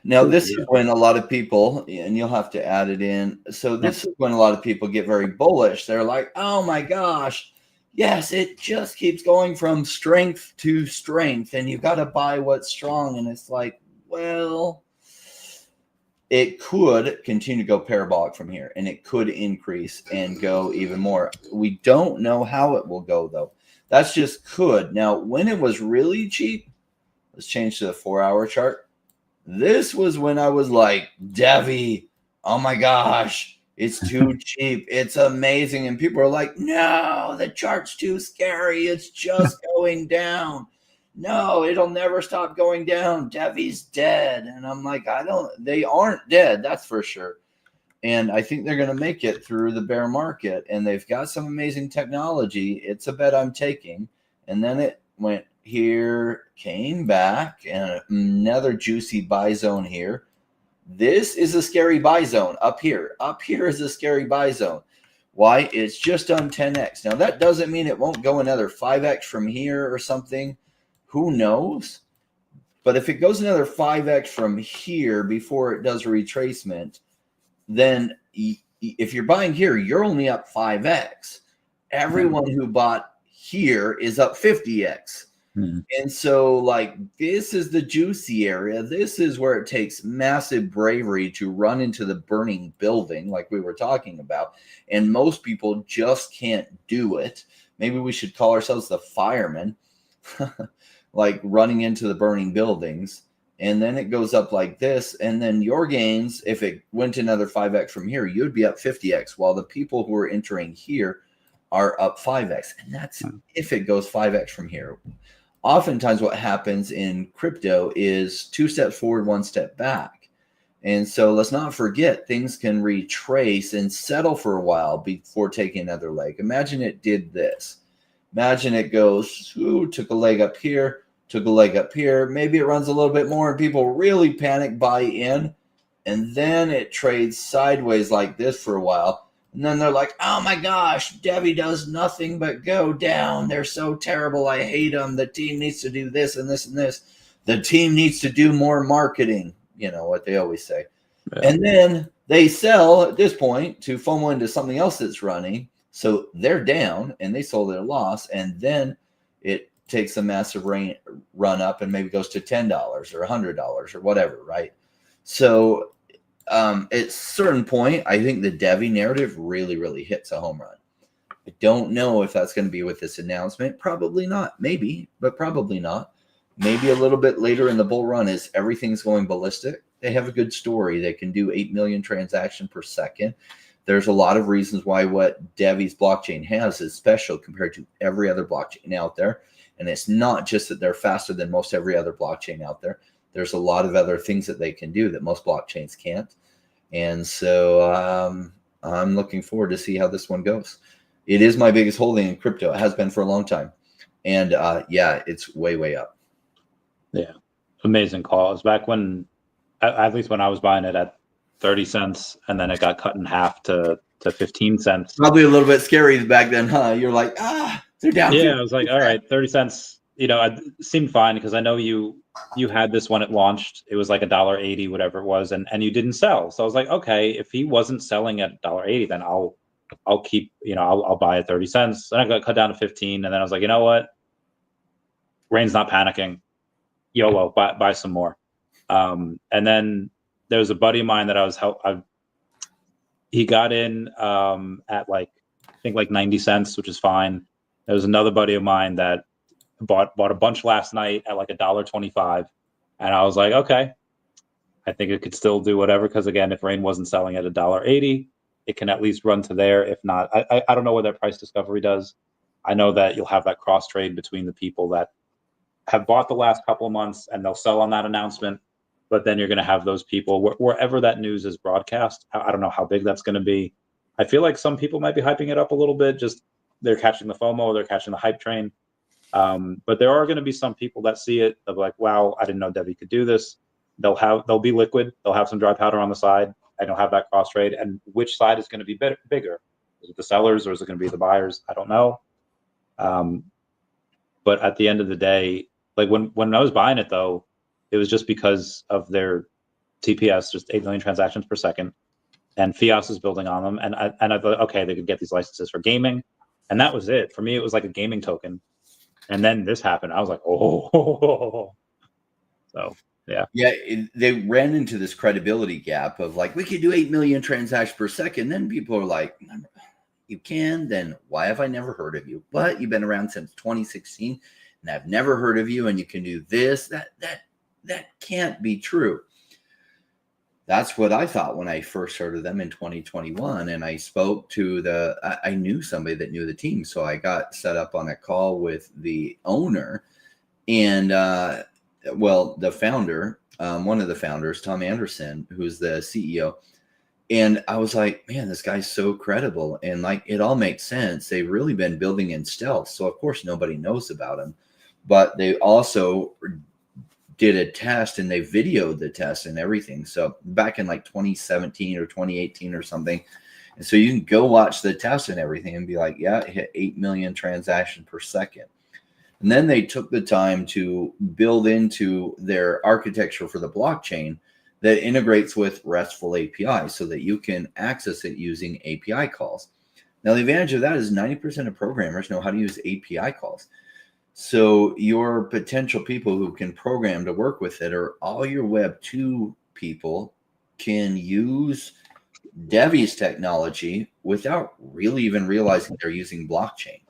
Now, this is when a lot of people, and you'll have to add it in. So this is when a lot of people get very bullish. They're like, oh my gosh, yes, it just keeps going from strength to strength, and you've got to buy what's strong. And it's like, well, it could continue to go parabolic from here, and it could increase and go even more. We don't know how it will go, though. That's just could. Now, when it was really cheap, let's change to the 4-hour chart. This was when I was like, Devi, oh my gosh, it's too cheap. It's amazing. And people are like, no, the chart's too scary. It's just going down. No, it'll never stop going down. Devi's dead. And I'm like, they aren't dead. That's for sure. And I think they're going to make it through the bear market. And they've got some amazing technology. It's a bet I'm taking. And then it went here, came back, and another juicy buy zone here. This is a scary buy zone up here. Up here is a scary buy zone. Why? It's just done 10x. Now, that doesn't mean it won't go another 5x from here or something. Who knows? But if it goes another 5x from here before it does a retracement, then if you're buying here, you're only up 5x. Everyone who bought here is up 50x. And so, like, this is the juicy area. This is where it takes massive bravery to run into the burning building, like we were talking about. And most people just can't do it. Maybe we should call ourselves the firemen, like running into the burning buildings. And then it goes up like this. And then your gains, if it went another 5x from here, you'd be up 50x, while the people who are entering here are up 5x. And that's if it goes 5x from here. Oftentimes what happens in crypto is 2 steps forward, 1 step back. And so let's not forget, things can retrace and settle for a while before taking another leg. Imagine it did this. Imagine it goes, took a leg up here, took a leg up here. Maybe it runs a little bit more and people really panic, buy in. And then it trades sideways like this for a while. And then they're like, oh my gosh, Devi does nothing but go down. They're so terrible. I hate them. The team needs to do this and this and this. The team needs to do more marketing. You know what they always say. Yeah. And then they sell at this point to FOMO into something else that's running. So they're down and they sold at a loss. And then it takes a massive run up and maybe goes to $10 or $100 or whatever, right? So at a certain point, I think the Devi narrative really, really hits a home run. I don't know if that's going to be with this announcement. Probably not. Maybe, but probably not. Maybe a little bit later in the bull run as everything's going ballistic. They have a good story. They can do 8 million transactions per second. There's a lot of reasons why what Devi's blockchain has is special compared to every other blockchain out there. And it's not just that they're faster than most every other blockchain out there. There's a lot of other things that they can do that most blockchains can't. And so I'm looking forward to see how this one goes. It is my biggest holding in crypto. It has been for a long time. And yeah, it's way, way up. Yeah. Amazing call. It's back when, at least when I was buying it at 30 cents, and then it got cut in half to 15 cents. Probably a little bit scary back then, huh? You're like, they're down. Yeah, I was like, all right, 30 cents. You know, it seemed fine because I know you had this when it launched. It was like $1.80, whatever it was, and you didn't sell. So I was like, okay, if he wasn't selling at $1.80, then I'll keep, I'll buy at 30 cents. Then I got cut down to 15, and then I was like, you know what? Rain's not panicking. YOLO, buy some more. And then there was a buddy of mine that he got in at I think 90 cents, which is fine. There was another buddy of mine that bought a bunch last night at like $1.25, and I was like, okay, I think it could still do whatever, because again, if Rain wasn't selling at $1.80, it can at least run to there. If not, I don't know what that price discovery does. I know that you'll have that cross trade between the people that have bought the last couple of months and they'll sell on that announcement, but then you're going to have those people wherever that news is broadcast. I don't know how big that's going to be. I feel like some people might be hyping it up a little bit, just they're catching the FOMO, they're catching the hype train. But there are going to be some people that see it of like, wow, I didn't know Devi could do this. They'll be liquid. They'll have some dry powder on the side, and they'll have that cross trade. And which side is going to be bigger? Is it the sellers or is it going to be the buyers? I don't know. But at the end of the day, like when I was buying it though, it was just because of their TPS, just 8 million transactions per second, and Fios is building on them. And I thought, okay, they could get these licenses for gaming, and that was it. For me, it was like a gaming token. And then this happened. I was like, oh. So, yeah. Yeah, they ran into this credibility gap of like, we could do 8 million transactions per second. Then people are like, you can, then why have I never heard of you? But you've been around since 2016 and I've never heard of you, and you can do this. That can't be true. That's what I thought when I first heard of them in 2021. And I spoke to I knew somebody that knew the team. So I got set up on a call with the owner and, the founder, one of the founders, Tom Anderson, who's the CEO. And I was like, man, this guy's so credible. And like, it all makes sense. They've really been building in stealth. So of course, nobody knows about him, but they also did a test and they videoed the test and everything. So back in like 2017 or 2018 or something. And so you can go watch the test and everything and be like, yeah, it hit 8 million transactions per second. And then they took the time to build into their architecture for the blockchain that integrates with RESTful API so that you can access it using API calls. Now, the advantage of that is 90% of programmers know how to use API calls. So your potential people who can program to work with it, or all your Web 2 people, can use VeVe's technology without really even realizing they're using blockchain.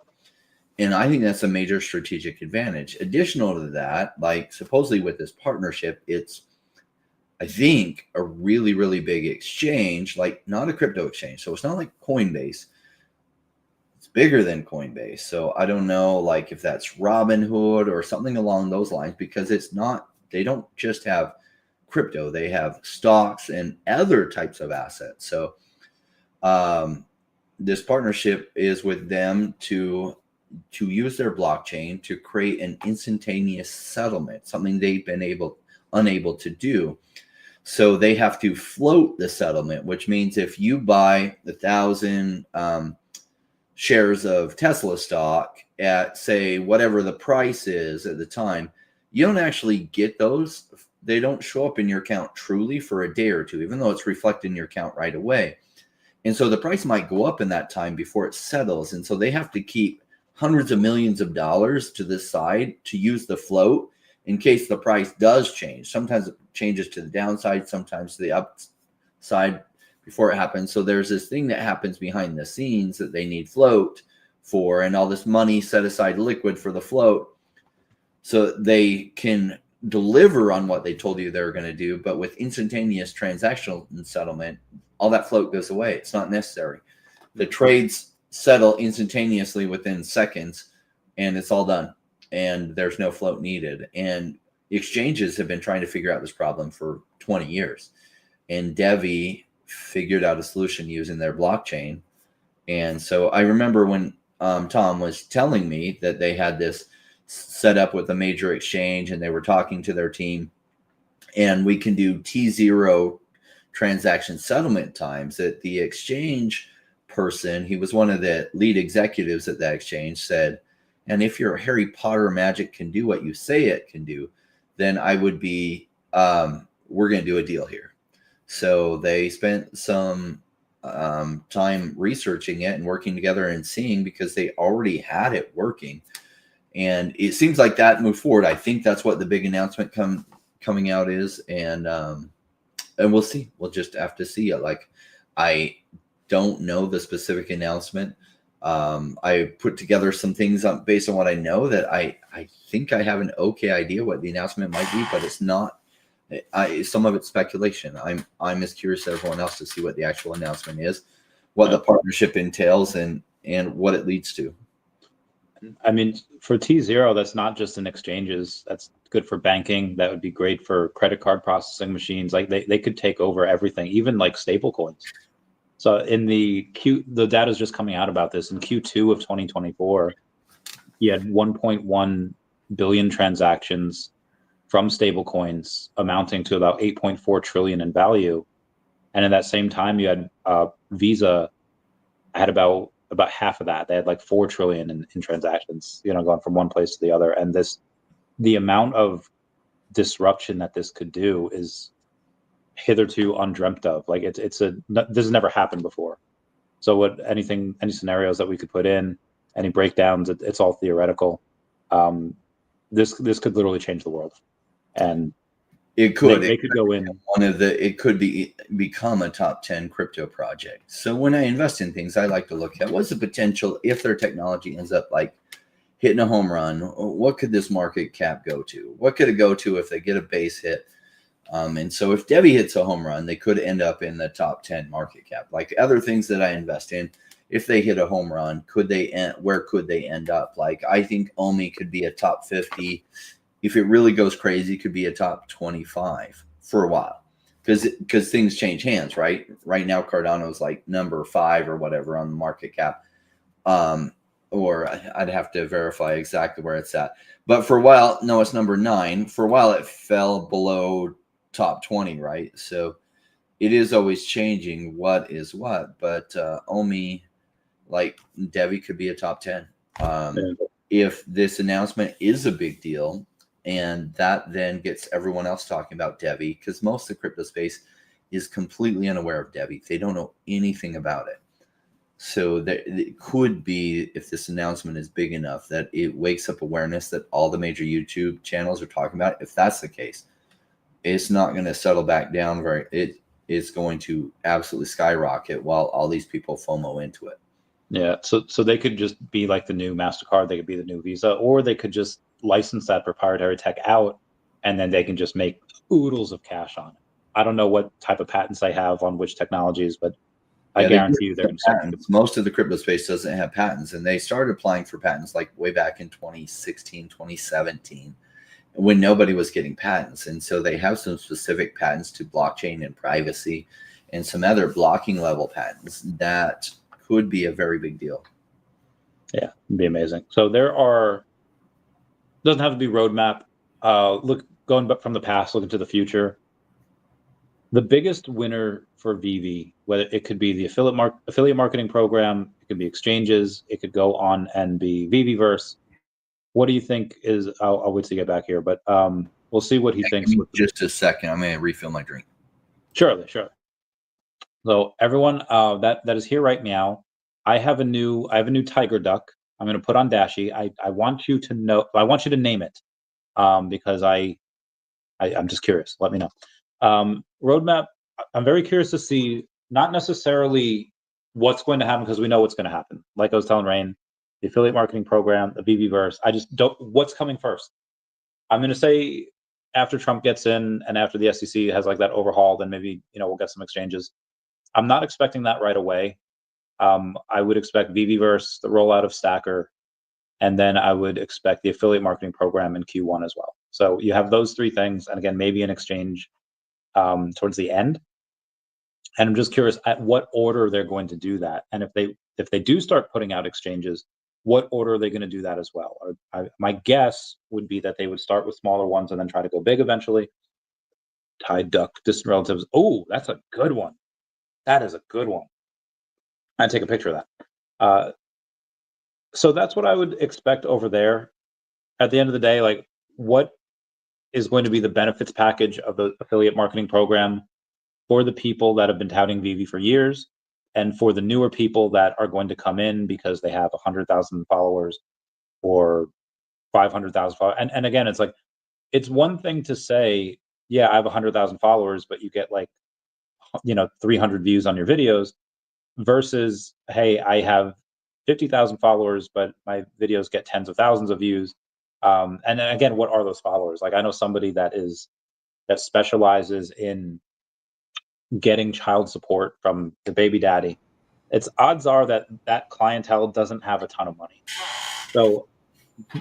And I think that's a major strategic advantage. Additional to that, like supposedly with this partnership, it's, I think, a really, really big exchange, like not a crypto exchange. So it's not like Coinbase. It's bigger than Coinbase. So I don't know, like if that's Robinhood or something along those lines, because it's not, they don't just have crypto, they have stocks and other types of assets. So this partnership is with them to use their blockchain to create an instantaneous settlement, something they've been unable to do. So they have to float the settlement, which means if you buy 1,000 shares of Tesla stock at, say, whatever the price is at the time, you don't actually get those. They don't show up in your account truly for a day or two, even though it's reflected in your account right away. And so the price might go up in that time before it settles. And so they have to keep hundreds of millions of dollars to the side to use the float in case the price does change. Sometimes it changes to the downside, sometimes to the upside before it happens. So there's this thing that happens behind the scenes that they need float for, and all this money set aside liquid for the float so they can deliver on what they told you they were going to do. But with instantaneous transactional settlement, all that float goes away. It's not necessary. The trades settle instantaneously within seconds and it's all done. And there's no float needed. And exchanges have been trying to figure out this problem for 20 years. And VeVe figured out a solution using their blockchain. And so I remember when Tom was telling me that they had this set up with a major exchange and they were talking to their team, and we can do T0 transaction settlement times. That the exchange person, he was one of the lead executives at that exchange, said, and if your Harry Potter magic can do what you say it can do, then I would be, we're going to do a deal here. So they spent some time researching it and working together and seeing, because they already had it working. And it seems like that moved forward. I think that's what the big announcement coming out is. And we'll see. We'll just have to see it. Like, I don't know the specific announcement. I put together some things based on what I know, that I think I have an okay idea what the announcement might be, but it's not. Some of it's speculation. I'm as curious as everyone else to see what the actual announcement is, what the partnership entails, and what it leads to. I mean, for T0, that's not just in exchanges. That's good for banking. That would be great for credit card processing machines. Like they could take over everything, even like stable coins. So in the data is just coming out about this. In Q2 of 2024, you had 1.1 billion transactions from stable coins, amounting to about 8.4 trillion in value. And in that same time, you had Visa had about half of that. They had like 4 trillion in transactions, going from one place to the other. And the amount of disruption that this could do is hitherto undreamt of. Like this has never happened before. So any scenarios that we could put in, any breakdowns, it's all theoretical. This could literally change the world, and it could. They could go in. It could become a top 10 crypto project. So when I invest in things, I like to look at what's the potential if their technology ends up like hitting a home run. What could this market cap go to? What could it go to if they get a base hit? And so if VeVe hits a home run, they could end up in the top 10 market cap. Like other things that I invest in, if they hit a home run, where could they end up? Like I think Omi could be a top 50. If it really goes crazy, could be a top 25 for a while, because things change hands, right? Right now, Cardano's like number 5 or whatever on the market cap. Or I'd have to verify exactly where it's at. But for a while, no, it's number 9. For a while, it fell below top 20, right? So it is always changing what is what. But Omi, like VeVe, could be a top 10. If this announcement is a big deal, and that then gets everyone else talking about VeVe, because most of the crypto space is completely unaware of VeVe. They don't know anything about it. So it could be, if this announcement is big enough, that it wakes up awareness that all the major YouTube channels are talking about it. If that's the case, it's not going to settle back down it is going to absolutely skyrocket while all these people FOMO into it. Yeah, so they could just be like the new MasterCard, they could be the new Visa, or they could just license that proprietary tech out, and then they can just make oodles of cash on it. I don't know what type of patents they have on which technologies, but I guarantee you they're going to. Most of the crypto space doesn't have patents, and they started applying for patents like way back in 2016, 2017, when nobody was getting patents. And so they have some specific patents to blockchain and privacy and some other blocking level patents that could be a very big deal. Yeah, it'd be amazing. So doesn't have to be roadmap. Going back from the past, looking to the future. The biggest winner for VeVe, whether it could be the affiliate marketing program, it could be exchanges, it could go on and be VeVeverse. What do you think is? I'll wait to get back here, but we'll see what he thinks. Just a second, I'm going to refill my drink. Surely. So everyone that is here right now, I have a new tiger duck. I'm going to put on Dashi. I want you to know. I want you to name it, because I'm just curious. Let me know. Roadmap. I'm very curious to see, not necessarily what's going to happen, because we know what's going to happen. Like I was telling Rain, the affiliate marketing program, the VeVeverse. I just don't. What's coming first? I'm going to say after Trump gets in and after the SEC has like that overhaul, then maybe we'll get some exchanges. I'm not expecting that right away. I would expect VeVeverse, the rollout of Stacker, and then I would expect the affiliate marketing program in Q1 as well. So you have those 3 things, and again, maybe an exchange towards the end. And I'm just curious at what order they're going to do that, and if they do start putting out exchanges, what order are they going to do that as well? My guess would be that they would start with smaller ones and then try to go big eventually. Tide duck, distant relatives. Oh, that's a good one. That is a good one. I'd take a picture of that. So that's what I would expect over there. At the end of the day, like, what is going to be the benefits package of the affiliate marketing program for the people that have been touting VeVe for years, and for the newer people that are going to come in because they have 100,000 followers or 500,000 followers. And again, it's like, it's one thing to say, yeah, I have 100,000 followers, but you get like 300 views on your videos, versus, hey, I have 50,000 followers, but my videos get tens of thousands of views. And again, what are those followers? Like, I know somebody that specializes in getting child support from the baby daddy. It's odds are that clientele doesn't have a ton of money. So,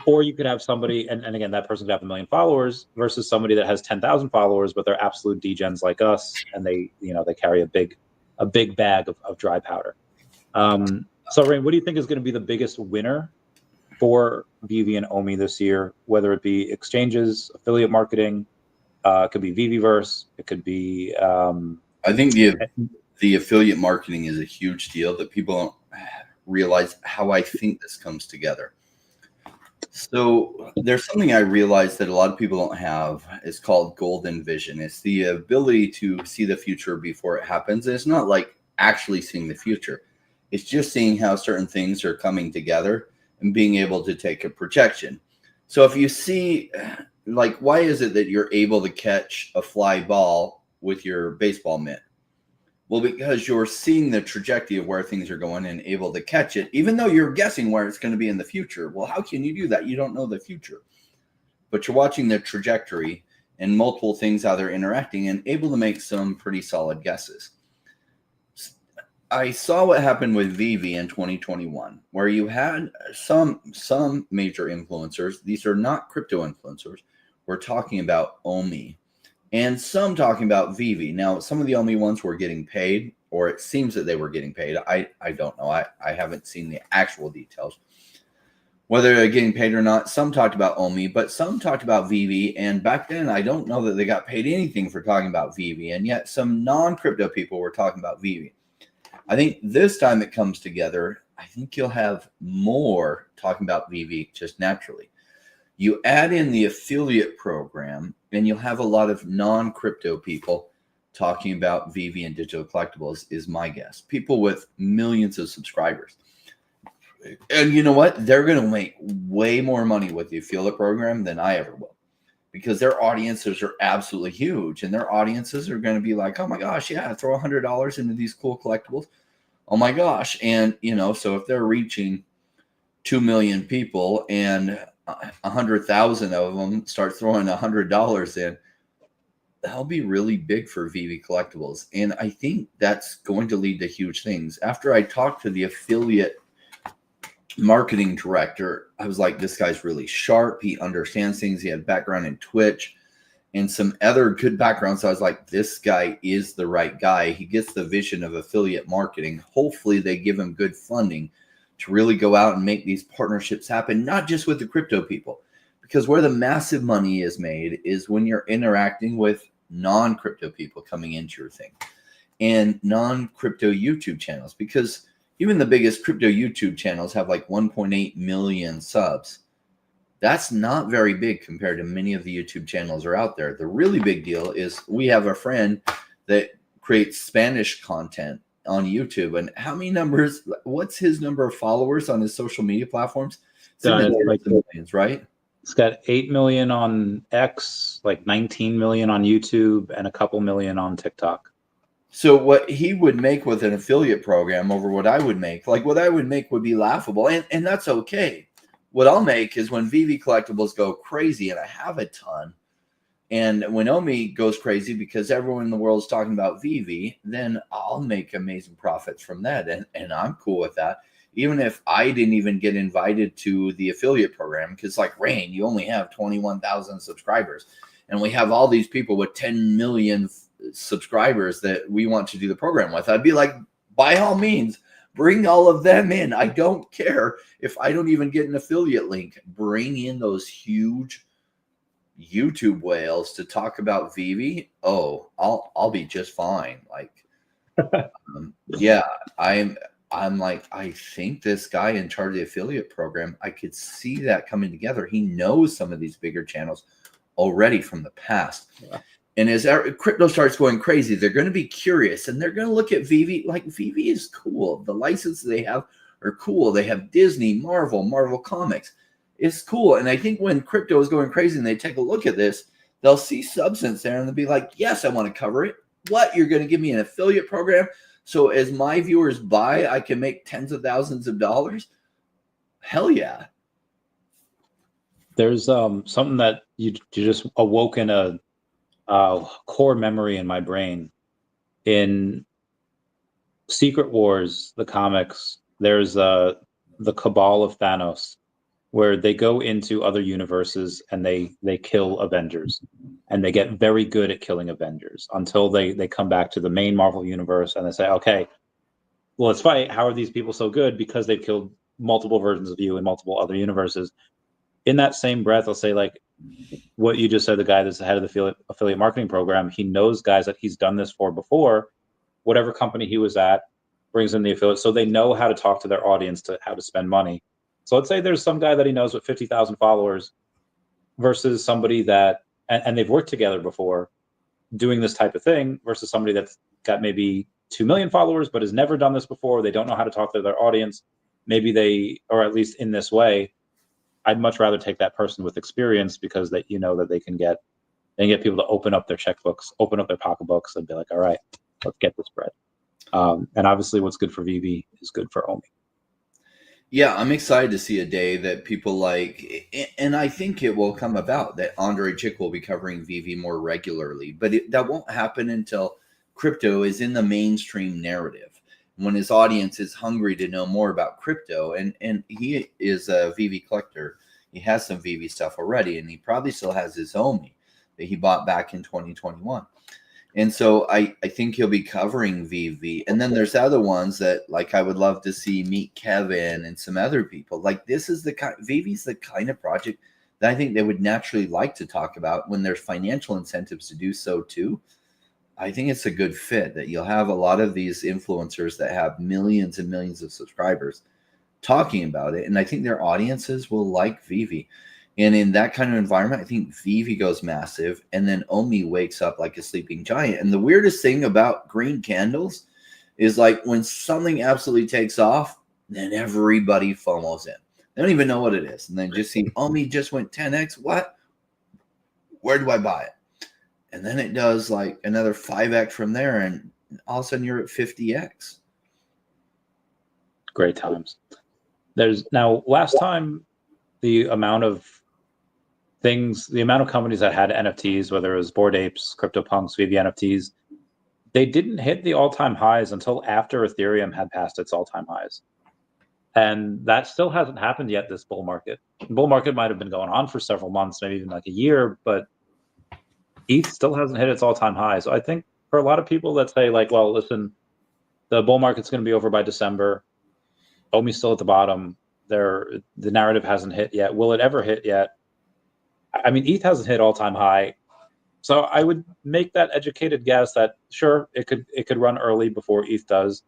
or you could have somebody, and again, that person could have 1 million followers, versus somebody that has 10,000 followers, but they're absolute degens like us, and they carry a big bag of dry powder. So Rain, what do you think is going to be the biggest winner for VeVe and Omi this year, whether it be exchanges, affiliate marketing, it could be VeVeverse, it could be I think the affiliate marketing is a huge deal that people don't realize how I think this comes together. So there's something I realized that a lot of people don't have. It's called golden vision. It's the ability to see the future before it happens. And it's not like actually seeing the future. It's just seeing how certain things are coming together and being able to take a projection. So if you see, like, why is it that you're able to catch a fly ball with your baseball mitt? Well, because you're seeing the trajectory of where things are going and able to catch it, even though you're guessing where it's going to be in the future. Well, how can you do that? You don't know the future, but you're watching the trajectory and multiple things, how they're interacting, and able to make some pretty solid guesses. I saw what happened with VeVe in 2021, where you had some major influencers. These are not crypto influencers. We're talking about Omi, and some talking about VeVe. Now, some of the Omi ones were getting paid, or it seems that they were getting paid. I don't know. I haven't seen the actual details, whether they're getting paid or not. Some talked about Omi, but some talked about VeVe. And back then, I don't know that they got paid anything for talking about VeVe. And yet some non-crypto people were talking about VeVe. I think this time it comes together, I think you'll have more talking about VeVe just naturally. You add in the affiliate program, and you'll have a lot of non-crypto people talking about VeVe and digital collectibles, is my guess. People with millions of subscribers. And you know what? They're going to make way more money with the affiliate program than I ever will, because their audiences are absolutely huge, and their audiences are going to be like, oh my gosh, yeah, throw $100 into these cool collectibles. Oh my gosh. And, you know, so if they're reaching 2 million people and 100,000 of them start throwing $100 in, that'll be really big for VeVe collectibles. And I think that's going to lead to huge things. After I talked to the affiliate marketing director, I was like, this guy's really sharp. He understands things. He had background in Twitch and some other good backgrounds. So I was like, this guy is the right guy. He gets the vision of affiliate marketing. Hopefully they give him good funding to really go out and make these partnerships happen, not just with the crypto people, because where the massive money is made is when you're interacting with non-crypto people coming into your thing and non-crypto YouTube channels, because even the biggest crypto YouTube channels have like 1.8 million subs. That's not very big compared to many of the YouTube channels are out there. The really big deal is we have a friend that creates Spanish content on YouTube. And how many numbers, what's his number of followers on his social media platforms? It's like millions, right? It's got 8 million on X, like 19 million on YouTube, and a couple million on TikTok. So what he would make with an affiliate program over what I would make, like what I would make would be laughable. And that's okay. What I'll make is when VeVe collectibles go crazy, and I have a ton, and when Omi goes crazy because everyone in the world is talking about VeVe, then I'll make amazing profits from that. And I'm cool with that. Even if I didn't even get invited to the affiliate program, because like Rain, you only have 21,000 subscribers. And we have all these people with 10 million subscribers that we want to do the program with. I'd be like, by all means, bring all of them in. I don't care if I don't even get an affiliate link. Bring in those huge YouTube whales to talk about VeVe. Oh, I'll be just fine. Like, yeah, I'm like, I think this guy in charge of the affiliate program, I could see that coming together. He knows some of these bigger channels already from the past. Yeah. And as crypto starts going crazy, they're going to be curious, and they're going to look at VeVe. Like, VeVe is cool. The licenses they have are cool. They have Disney, Marvel Comics. It's cool. And I think when crypto is going crazy and they take a look at this, they'll see substance there and they'll be like, yes, I want to cover it. What? You're going to give me an affiliate program? So as my viewers buy, I can make tens of thousands of dollars? Hell yeah. There's something that you just awoken a core memory in my brain. In Secret Wars, the comics, there's the Cabal of Thanos, where they go into other universes and they kill Avengers, and they get very good at killing Avengers until they come back to the main Marvel universe and they say, okay, well, let's fight. How are these people so good? Because they've killed multiple versions of you in multiple other universes. In that same breath, I'll say, like what you just said, the guy that's the head of the affiliate marketing program, he knows guys that he's done this for before. Whatever company he was at brings in the affiliate, so they know how to talk to their audience, to how to spend money. So let's say there's some guy that he knows with 50,000 followers versus somebody that, and they've worked together before doing this type of thing versus somebody that's got maybe 2 million followers but has never done this before. They don't know how to talk to their audience. Maybe they, or at least in this way, I'd much rather take that person with experience because that that they can get people to open up their checkbooks, open up their pocketbooks, and be like, all right, let's get this bread. And obviously, what's good for VeVe is good for Omi. Yeah, I'm excited to see a day that people like, and I think it will come about that Andre Chick will be covering VeVe more regularly, but that won't happen until crypto is in the mainstream narrative. When his audience is hungry to know more about crypto, and he is a VeVe collector, he has some VeVe stuff already, and he probably still has his Omi that he bought back in 2021. And so I think he'll be covering VeVe. And then there's other ones that like I would love to see meet Kevin and some other people. Like this is the kind VeVe's the kind of project that I think they would naturally like to talk about when there's financial incentives to do so too. I think it's a good fit that you'll have a lot of these influencers that have millions and millions of subscribers talking about it. And I think their audiences will like VeVe. And in that kind of environment, I think VeVe goes massive, and then Omi wakes up like a sleeping giant. And the weirdest thing about green candles is like when something absolutely takes off, then everybody FOMOs in. They don't even know what it is. And then just see Omi just went 10x. What? Where do I buy it? And then it does like another 5x from there, and all of a sudden you're at 50x. Great times. There's now last time the amount of companies that had NFTs, whether it was Bored Apes, CryptoPunks, VeVe NFTs, they didn't hit the all-time highs until after Ethereum had passed its all-time highs. And that still hasn't happened yet, this bull market. The bull market might have been going on for several months, maybe even like a year, but ETH still hasn't hit its all-time high. So I think for a lot of people that say like, well, listen, the bull market's going to be over by December. Omi's still at the bottom. The narrative hasn't hit yet. Will it ever hit yet? I mean, ETH hasn't hit all-time high, so I would make that educated guess that sure, it could run early before ETH does,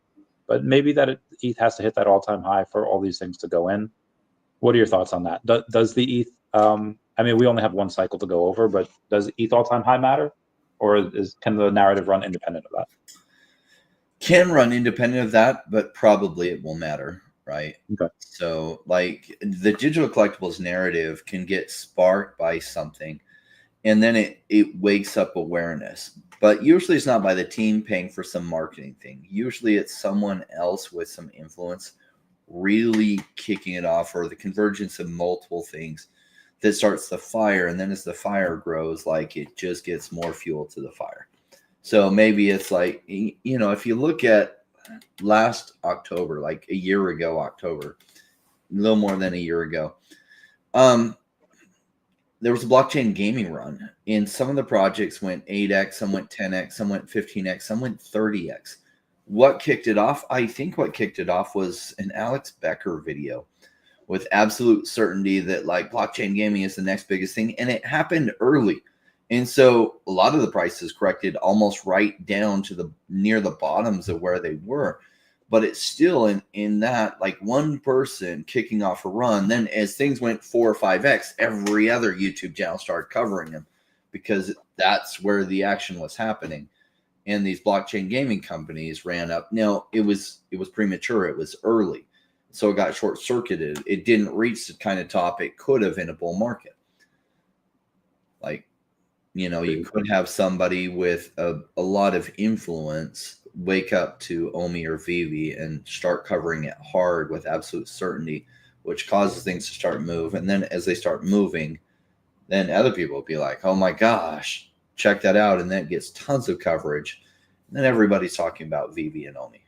but maybe that ETH has to hit that all-time high for all these things to go in. What are your thoughts on that? Does the ETH? I mean, we only have one cycle to go over, but does ETH all-time high matter, or can the narrative run independent of that? Can run independent of that, but probably it will matter. Right. Okay. So like the digital collectibles narrative can get sparked by something, and then it wakes up awareness. But usually it's not by the team paying for some marketing thing. Usually it's someone else with some influence really kicking it off, or the convergence of multiple things that starts the fire. And then as the fire grows, like it just gets more fuel to the fire. So maybe it's like, if you look at last October, like a year ago, October, a little more than a year ago, there was a blockchain gaming run, and some of the projects went 8x, some went 10x, some went 15x, some went 30x. What kicked it off? I think what kicked it off was an Alex Becker video with absolute certainty that like blockchain gaming is the next biggest thing, and it happened early. And so a lot of the prices corrected almost right down to near the bottoms of where they were. But it's still in that like one person kicking off a run. Then as things went 4 or 5x, every other YouTube channel started covering them because that's where the action was happening. And these blockchain gaming companies ran up. Now it was premature. It was early. So it got short circuited. It didn't reach the kind of top it could have in a bull market. Like, you could have somebody with a lot of influence wake up to Omi or VeVe and start covering it hard with absolute certainty, which causes things to start move. And then as they start moving, then other people will be like, oh my gosh, check that out. And that gets tons of coverage. And then everybody's talking about VeVe and Omi.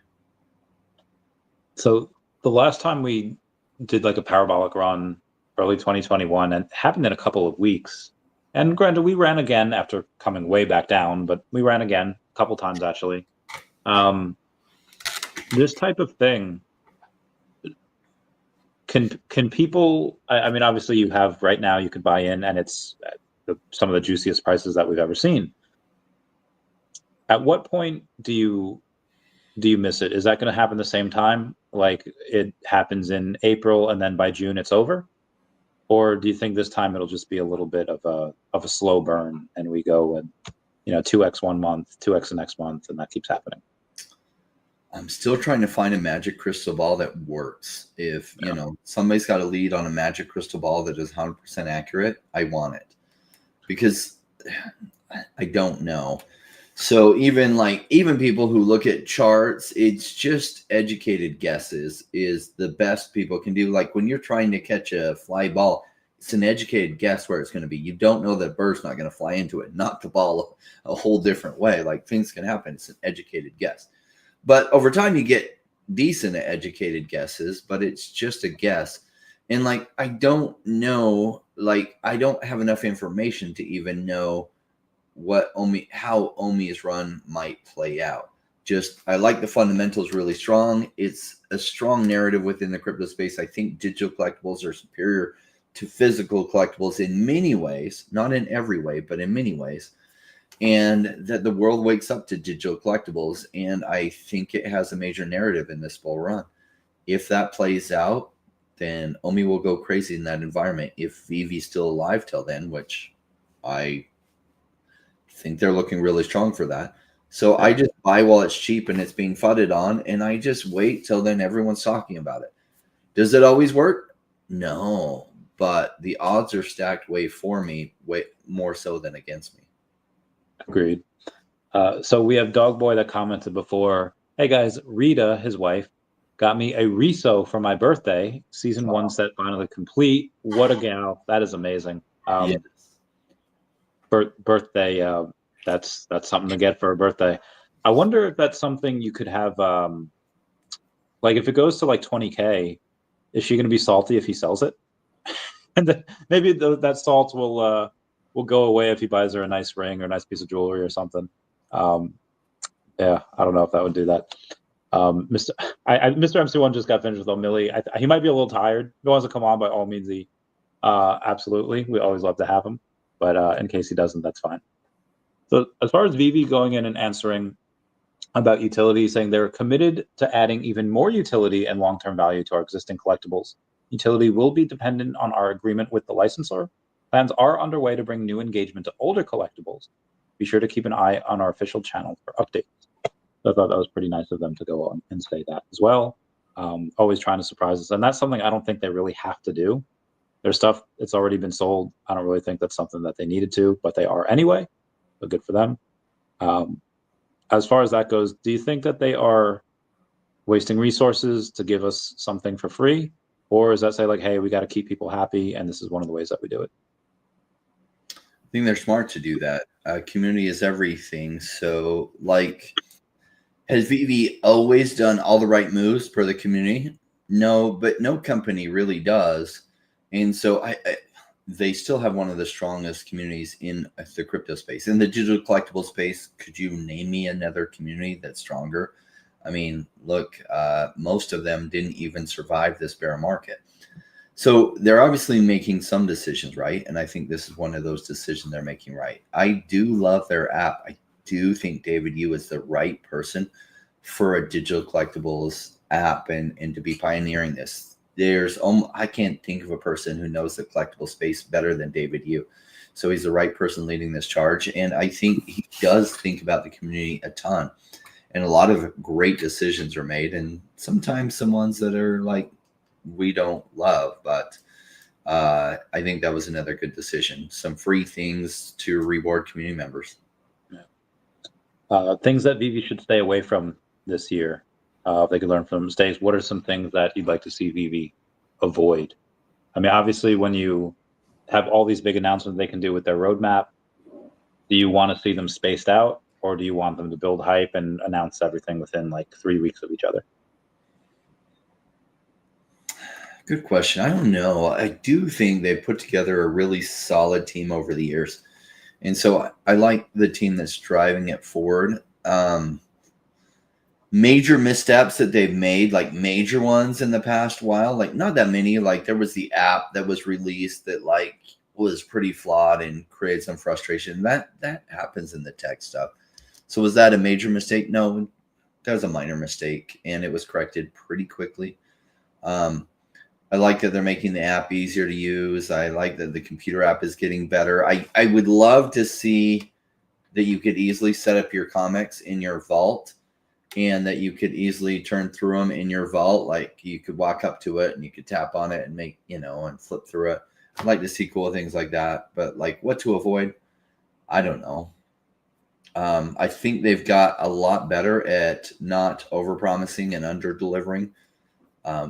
So the last time we did like a parabolic run, early 2021, and it happened in a couple of weeks. And granted, we ran again after coming way back down, but we ran again a couple times actually. This type of thing, can people? I mean, obviously, you have right now. You could buy in, and it's some of the juiciest prices that we've ever seen. At what point do you do you miss it? Is that going to happen the same time? Like it happens in April and then by June it's over? Or do you think this time it'll just be a little bit of a slow burn and we go and 2x one month, 2x the next month, and that keeps happening? I'm still trying to find a magic crystal ball that works. If somebody's got a lead on a magic crystal ball that is 100% accurate, I want it, because I don't know. So even people who look at charts, it's just educated guesses is the best people can do. Like when you're trying to catch a fly ball, it's an educated guess where it's going to be. You don't know that bird's not going to fly into it, knock the ball a whole different way. Like things can happen. It's an educated guess. But over time, you get decent how guesses, but it's just a guess. And I don't know, I don't have enough information to even know how Omi's run might play out. Just, I like the fundamentals really strong. It's a strong narrative within the crypto space. I think digital collectibles are superior to physical collectibles in many ways, not in every way, but in many ways. And that the world wakes up to digital collectibles. And I think it has a major narrative in this bull run. If that plays out, then Omi will go crazy in that environment. If VeVe's still alive till then, which I think they're looking really strong for that. So I just buy while it's cheap and it's being fudded on, and I just wait till then everyone's talking about it. Does it always work? No, but the odds are stacked way for me, way more so than against me. Agreed. So we have Dog Boy that commented before, hey guys, Rita, his wife, got me a Riso for my birthday. Season 1 set finally complete. What a gal. That is amazing. Yes. Birthday, that's something to get for a birthday. I wonder if that's something you could have, if it goes to 20K, is she going to be salty if he sells it? And then maybe that salt will go away if he buys her a nice ring or a nice piece of jewelry or something. Yeah, I don't know if that would do that. Mr. MC1 just got finished with O'Milly. He might be a little tired. If he wants to come on, by all means, absolutely. We always love to have him. But in case he doesn't, that's fine. So as far as VeVe going in and answering about utility, saying they're committed to adding even more utility and long-term value to our existing collectibles. Utility will be dependent on our agreement with the licensor. Plans are underway to bring new engagement to older collectibles. Be sure to keep an eye on our official channel for updates. So I thought that was pretty nice of them to go on and say that as well. Always trying to surprise us. And that's something I don't think they really have to do. Their stuff, it's already been sold. I don't really think that's something that they needed to, but they are anyway. So good for them. As far as that goes, do you think that they are wasting resources to give us something for free? Or is that say hey, we got to keep people happy, and this is one of the ways that we do it? I think they're smart to do that. Community is everything. So has VeVe always done all the right moves for the community? No, but no company really does. And so they still have one of the strongest communities in the crypto space. In the digital collectible space, could you name me another community that's stronger? I mean, look, most of them didn't even survive this bear market. So they're obviously making some decisions right. And I think this is one of those decisions they're making right. I do love their app. I do think David Yu is the right person for a digital collectibles app and to be pioneering this. I can't think of a person who knows the collectible space better than David Yu. So he's the right person leading this charge. And I think he does think about the community a ton. And a lot of great decisions are made. And sometimes some ones that are we don't love. But I think that was another good decision. Some free things to reward community members. Yeah. Things that VeVe should stay away from this year. If they could learn from mistakes, what are some things that you'd like to see VeVe avoid? I mean, obviously, when you have all these big announcements they can do with their roadmap, do you want to see them spaced out, or do you want them to build hype and announce everything within 3 weeks of each other? Good question. I don't know. I do think they've put together a really solid team over the years. And so I like the team that's driving it forward. Major missteps that they've made, major ones in the past while, not that many. There was the app that was released that was pretty flawed and created some frustration. That happens in the tech stuff. So was that a major mistake? No, that was a minor mistake, and it was corrected pretty quickly. I like that they're making the app easier to use. I like that the computer app is getting better. I would love to see that you could easily set up your comics in your vault, and that you could easily turn through them in your vault. Like you could walk up to it and you could tap on it and make, and flip through it. I'd like to see cool things like that, but like what to avoid, I don't know. I think they've got a lot better at not over-promising and under-delivering,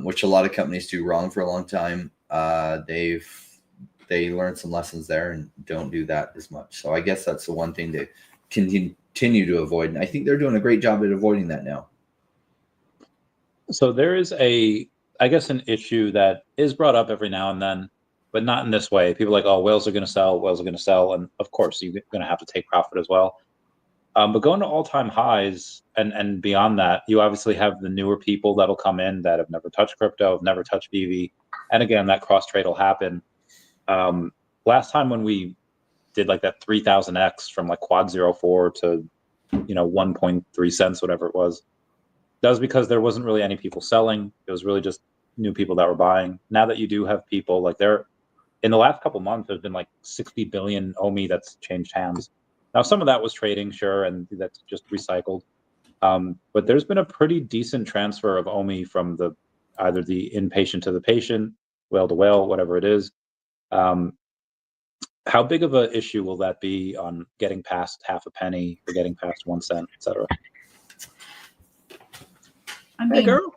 which a lot of companies do wrong for a long time. They learned some lessons there and don't do that as much. So I guess that's the one thing to continue to avoid. And I think they're doing a great job at avoiding that now. So there is an issue that is brought up every now and then, but not in this way. People are like, oh, whales are going to sell. And of course, you're going to have to take profit as well. But going to all-time highs and beyond that, you obviously have the newer people that'll come in that have never touched crypto, have never touched VeVe. And again, that cross-trade will happen. Last time when we did like that 3000x from like quad 04 to 1.3 cents, whatever it was, that was because there wasn't really any people selling. It was really just new people that were buying. Now that you do have people, like in the last couple months, there's been like 60 billion Omi that's changed hands. Now, some of that was trading, sure, and that's just recycled. But there's been a pretty decent transfer of Omi from either the inpatient to the patient, whale to whale, whatever it is. How big of an issue will that be on getting past half a penny or getting past 1 cent, et cetera? Hey, girl.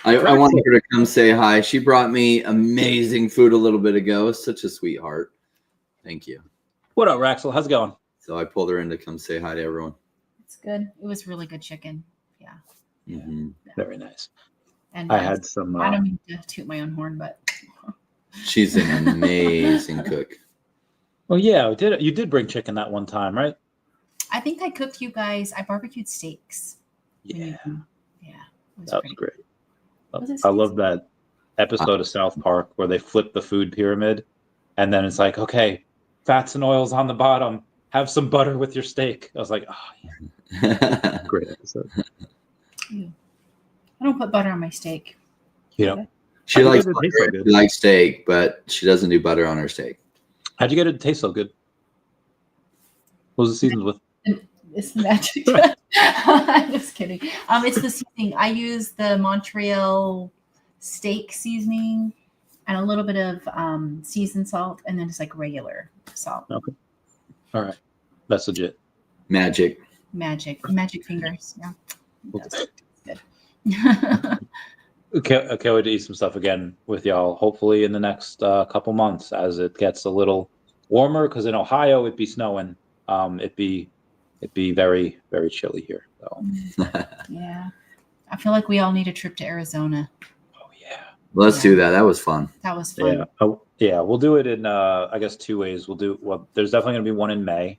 I wanted her to come say hi. She brought me amazing food a little bit ago. Such a sweetheart. Thank you. What up, Raxel? How's it going? So I pulled her in to come say hi to everyone. It's good. It was really good chicken. Yeah. Mm-hmm. Very nice. And I had some. I don't mean to toot my own horn, but she's an amazing cook. Well, yeah, you did bring chicken that one time, right? I think I cooked you guys. I barbecued steaks. Yeah. Yeah. That was great. I love that episode of South Park where they flip the food pyramid, and then it's like, okay, fats and oils on the bottom. Have some butter with your steak. I was like, oh, yeah. Great episode. I don't put butter on my steak. She likes steak, but she doesn't do butter on her steak. How'd you get it to taste so good? What was the seasoned with? It's the magic. I'm just kidding. It's the seasoning. I use the Montreal steak seasoning and a little bit of seasoned salt, and then just like regular salt. Okay. All right. That's legit. Magic fingers. Yeah. That's good. I can't wait to eat some stuff again with y'all. Hopefully in the next couple months as it gets a little warmer. Because in Ohio it'd be snowing. It'd be very, very chilly here. So. Yeah. I feel like we all need a trip to Arizona. Oh yeah. Let's do that. That was fun. That was fun. Yeah. We'll do it in I guess 2 ways. There's definitely gonna be one in May.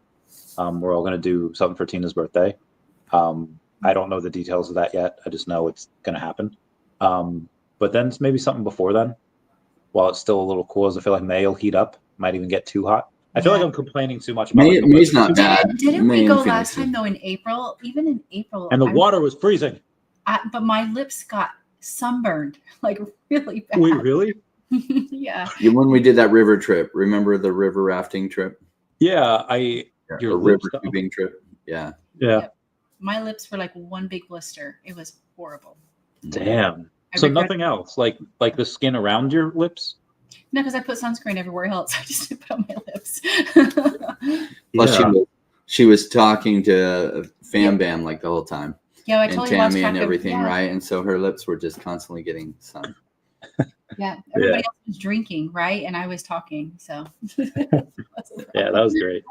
We're all gonna do something for Tina's birthday. I don't know the details of that yet. I just know it's gonna happen. But then maybe something before then, while it's still a little cool, as I feel like May will heat up, might even get too hot. I feel like I'm complaining too much about May's not bad. Didn't we go last time though in April? Even in April, and the water was freezing. But my lips got sunburned like really bad. Wait, really? Yeah. When we did that river trip, remember the river rafting trip? Yeah, your river tubing trip. Yeah. Yep. My lips were like one big blister. It was horrible. Damn. So nothing else, like the skin around your lips? No, because I put sunscreen everywhere else. I just didn't put on my lips. Plus, she was talking to Fam Bam like the whole time. Yeah, I and totally Tammy and everything, right? And so her lips were just constantly getting sun. Yeah, everybody else was drinking, right? And I was talking. So yeah, that was great.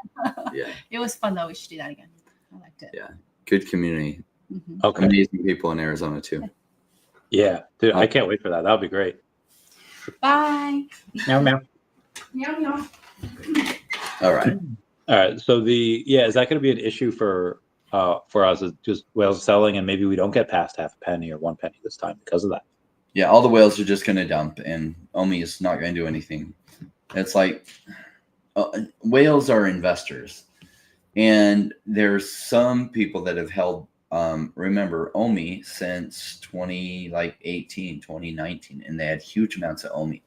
Yeah, it was fun though. We should do that again. I liked it. Yeah, good community. Mm-hmm. Okay, amazing people in Arizona too. Yeah, dude, I can't wait for that. That would be great. Bye. Meow meow. Meow meow. All right. So is that going to be an issue for us? Is just whales selling, and maybe we don't get past half a penny or 1 penny this time because of that. Yeah, all the whales are just going to dump, and Omi is not going to do anything. It's like whales are investors, and there's some people that have held remember Omi since 2019, and they had huge amounts of Omi.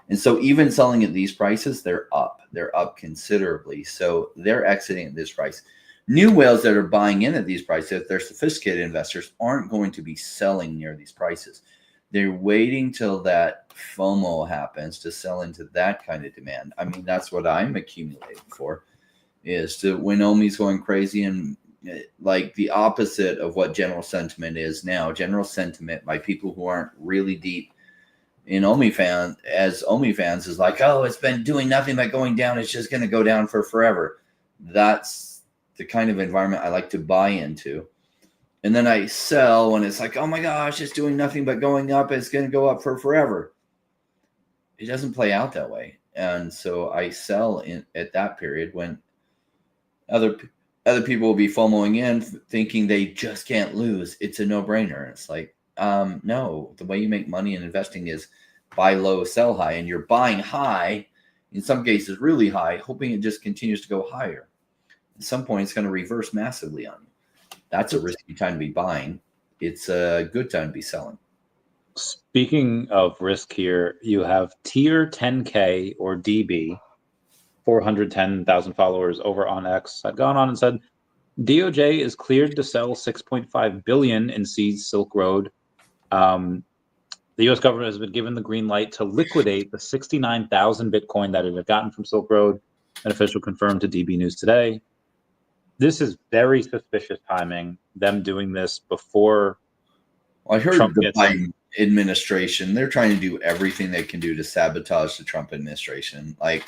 And so even selling at these prices, they're up considerably. So they're exiting at this price. New whales that are buying in at these prices, if they're sophisticated investors, aren't going to be selling near these prices. They're waiting till that FOMO happens to sell into that kind of demand. I mean, that's what I'm accumulating for, is to when Omi's going crazy and like the opposite of what general sentiment is now. General sentiment by people who aren't really deep in Omi fans is like, oh, it's been doing nothing but going down. It's just going to go down for forever. That's the kind of environment I like to buy into. And then I sell when it's like, oh my gosh, it's doing nothing but going up. It's going to go up for forever. It doesn't play out that way. And so I sell at that period when other people will be FOMOing in thinking they just can't lose. It's a no-brainer. It's like, no, the way you make money in investing is buy low, sell high. And you're buying high, in some cases really high, hoping it just continues to go higher. At some point, it's going to reverse massively on you. That's a risky time to be buying. It's a good time to be selling. Speaking of risk here, you have Tier 10K or DB, 410,000 followers over on X, had gone on and said, DOJ is cleared to sell $6.5 billion in seized Silk Road. The U.S. government has been given the green light to liquidate the 69,000 Bitcoin that it had gotten from Silk Road. An official confirmed to DB News today. This is very suspicious timing, them doing this before I heard Trump the Biden administration, they're trying to do everything they can do to sabotage the Trump administration. Like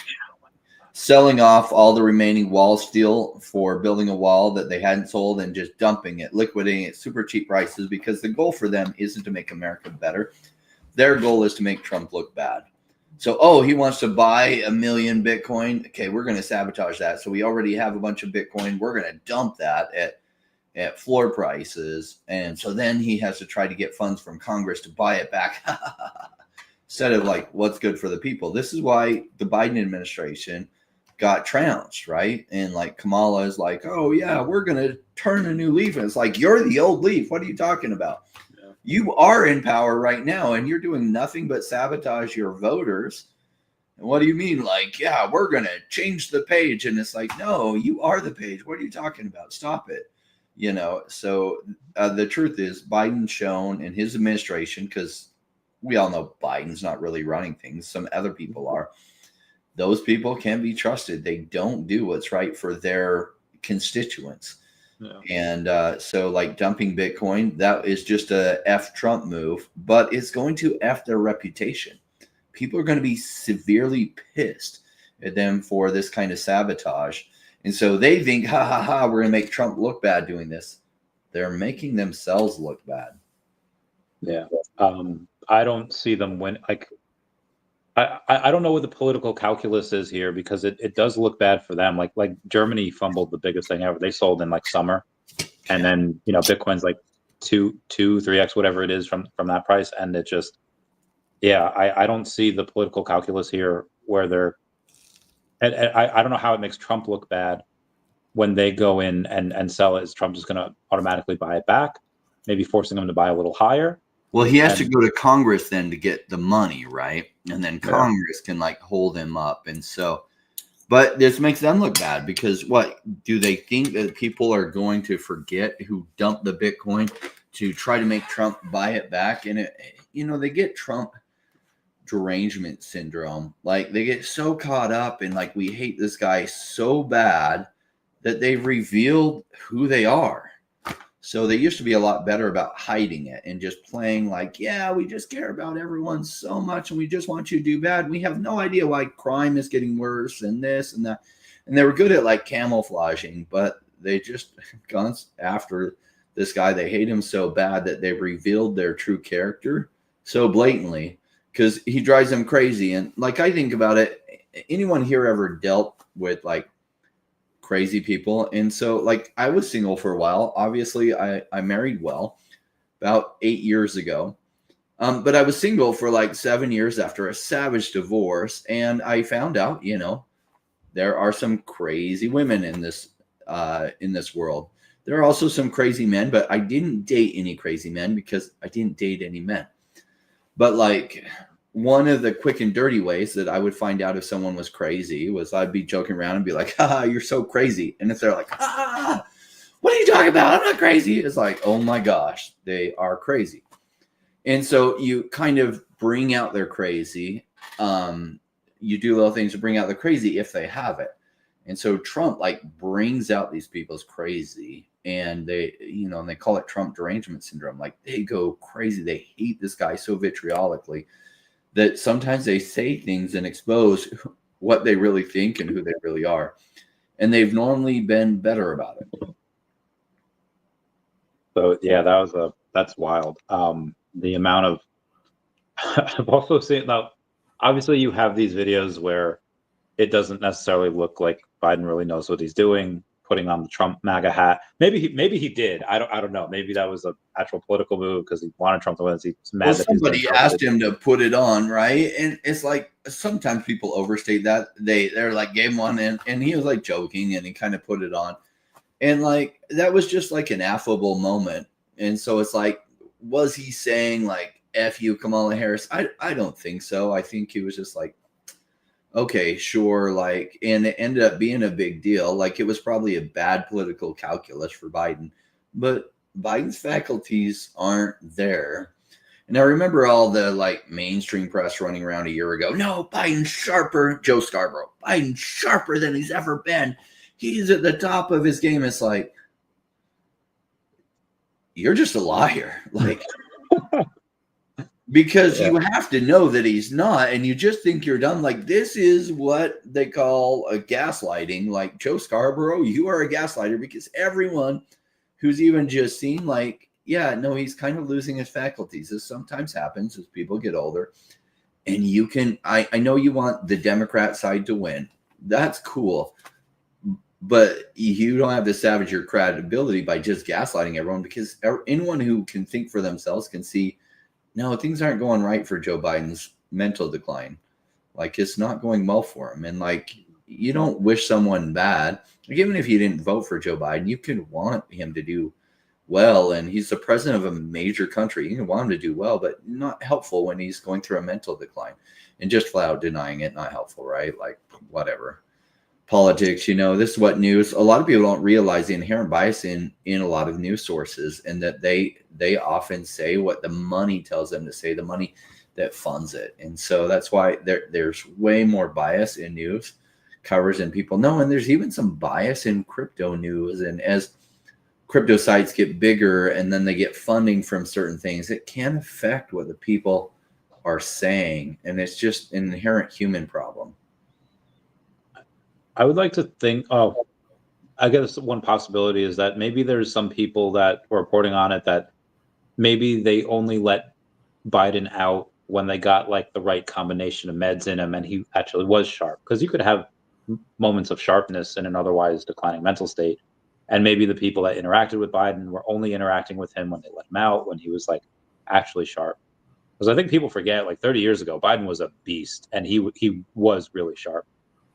selling off all the remaining wall steel for building a wall that they hadn't sold and just dumping it, liquidating it super cheap prices, because the goal for them isn't to make America better. Their goal is to make Trump look bad. So, he wants to buy 1 million Bitcoin. Okay, we're going to sabotage that. So we already have a bunch of Bitcoin. We're going to dump that at floor prices. And so then he has to try to get funds from Congress to buy it back. Instead of like, what's good for the people. This is why the Biden administration got trounced, right? And like Kamala is like, oh yeah, we're going to turn a new leaf. And it's like, you're the old leaf. What are you talking about? Yeah. You are in power right now and you're doing nothing but sabotage your voters. And what do you mean? Like, yeah, we're going to change the page. And it's like, no, you are the page. What are you talking about? Stop it. So the truth is Biden's shown in his administration, because we all know Biden's not really running things. Some other people are. Those people can be trusted. They don't do what's right for their constituents. Yeah. And so like dumping Bitcoin, that is just a F Trump move, but it's going to F their reputation. People are going to be severely pissed at them for this kind of sabotage. And so they think, we're going to make Trump look bad doing this. They're making themselves look bad. Yeah. I don't see them win. Like, I don't know what the political calculus is here, because it does look bad for them. Like Germany fumbled the biggest thing ever. They sold in like summer. And then, Bitcoin's like 3x, whatever it is from that price. And it just, I don't see the political calculus here where they're, and I don't know how it makes Trump look bad when they go in and sell it. Is Trump just going to automatically buy it back, maybe forcing them to buy a little higher? Well, he has to go to Congress then to get the money, right? And then Congress can like hold him up. And so, but this makes them look bad, because what do they think that people are going to forget who dumped the Bitcoin to try to make Trump buy it back? And they get Trump derangement syndrome. Like they get so caught up in like, we hate this guy so bad that they've revealed who they are. So they used to be a lot better about hiding it and just playing like, yeah, we just care about everyone so much and we just want you to do bad. We have no idea why crime is getting worse and this and that. And they were good at like camouflaging, but they just gone after this guy. They hate him so bad that they've revealed their true character so blatantly, because he drives them crazy. And like, I think about it, anyone here ever dealt with like crazy people? And so like I was single for a while. Obviously I married well about 8 years ago. But I was single for like 7 years after a savage divorce. And I found out, there are some crazy women in this world. There are also some crazy men, but I didn't date any crazy men because I didn't date any men. But like one of the quick and dirty ways that I would find out if someone was crazy was I'd be joking around and be like, haha, you're so crazy. And if they're like, ah, what are you talking about? I'm not crazy. It's like, oh my gosh, they are crazy. And so you kind of bring out their crazy. You do little things to bring out the crazy if they have it. And so Trump like brings out these people's crazy, and they, you know, and they call it Trump derangement syndrome. Like they go crazy. They hate this guy so vitriolically that sometimes they say things and expose what they really think and who they really are. And they've normally been better about it. So yeah, that's wild. The amount of I've also seen now, obviously you have these videos where it doesn't necessarily look like Biden really knows what he's doing, putting on the Trump MAGA hat. Maybe he did. I don't know. Maybe that was an actual political move because he wanted Trump to win. He's mad Well, that somebody asked him to put it on, right? And it's like sometimes people overstate that. They're like gave him one and he was like joking and he kind of put it on. And like that was just like an affable moment. And so it's like, was he saying like F you, Kamala Harris? I don't think so. I think he was just like, okay, sure. Like, and it ended up being a big deal. Like it was probably a bad political calculus for Biden, but Biden's faculties aren't there. And I remember all the like mainstream press running around a year ago. No, Biden's sharper. Joe Scarborough. Biden's sharper than he's ever been. He's at the top of his game. It's like, you're just a liar. Like, because you have to know that he's not, and you just think you're dumb. Like, this is what they call a gaslighting. Like, Joe Scarborough, you are a gaslighter, because everyone who's even just seen, like, yeah, no, he's kind of losing his faculties. This sometimes happens as people get older. And you can, I know you want the Democrat side to win. That's cool. But you don't have to savage your credibility by just gaslighting everyone, because anyone who can think for themselves can see, no, things aren't going right for Joe Biden's mental decline. Like, it's not going well for him. And like, you don't wish someone bad. Like, even if you didn't vote for Joe Biden, you can want him to do well. And he's the president of a major country. You can want him to do well, but not helpful when he's going through a mental decline. And just flat out denying it, not helpful, right? Like, whatever. Politics, you know, this is what news, a lot of people don't realize the inherent bias in a lot of news sources, and that they often say what the money tells them to say, the money that funds it. And so that's why there's way more bias in news coverage than people know. And there's even some bias in crypto news. And as crypto sites get bigger and then they get funding from certain things, it can affect what the people are saying. And it's just an inherent human problem. I would like to think, I guess one possibility is that maybe there's some people that were reporting on it that maybe they only let Biden out when they got like the right combination of meds in him and he actually was sharp. Because you could have moments of sharpness in an otherwise declining mental state. And maybe the people that interacted with Biden were only interacting with him when they let him out, when he was like actually sharp. Because I think people forget, like 30 years ago, Biden was a beast and he was really sharp.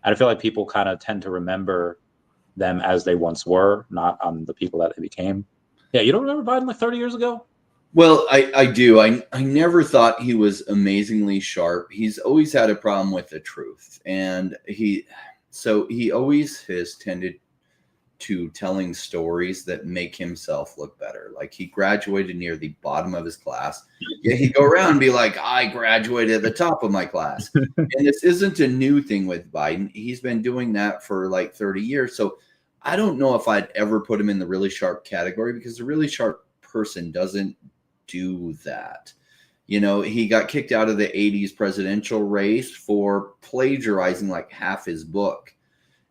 And I feel like people kind of tend to remember them as they once were, not on the people that they became. Yeah, you don't remember Biden like 30 years ago? Well, I do. I never thought he was amazingly sharp. He's always had a problem with the truth. And he always has tended to telling stories that make himself look better. Like, he graduated near the bottom of his class. Yeah, he'd go around and be like, I graduated at the top of my class. And this isn't a new thing with Biden. He's been doing that for like 30 years. So I don't know if I'd ever put him in the really sharp category, because the really sharp person doesn't do that. You know, he got kicked out of the 80s presidential race for plagiarizing like half his book.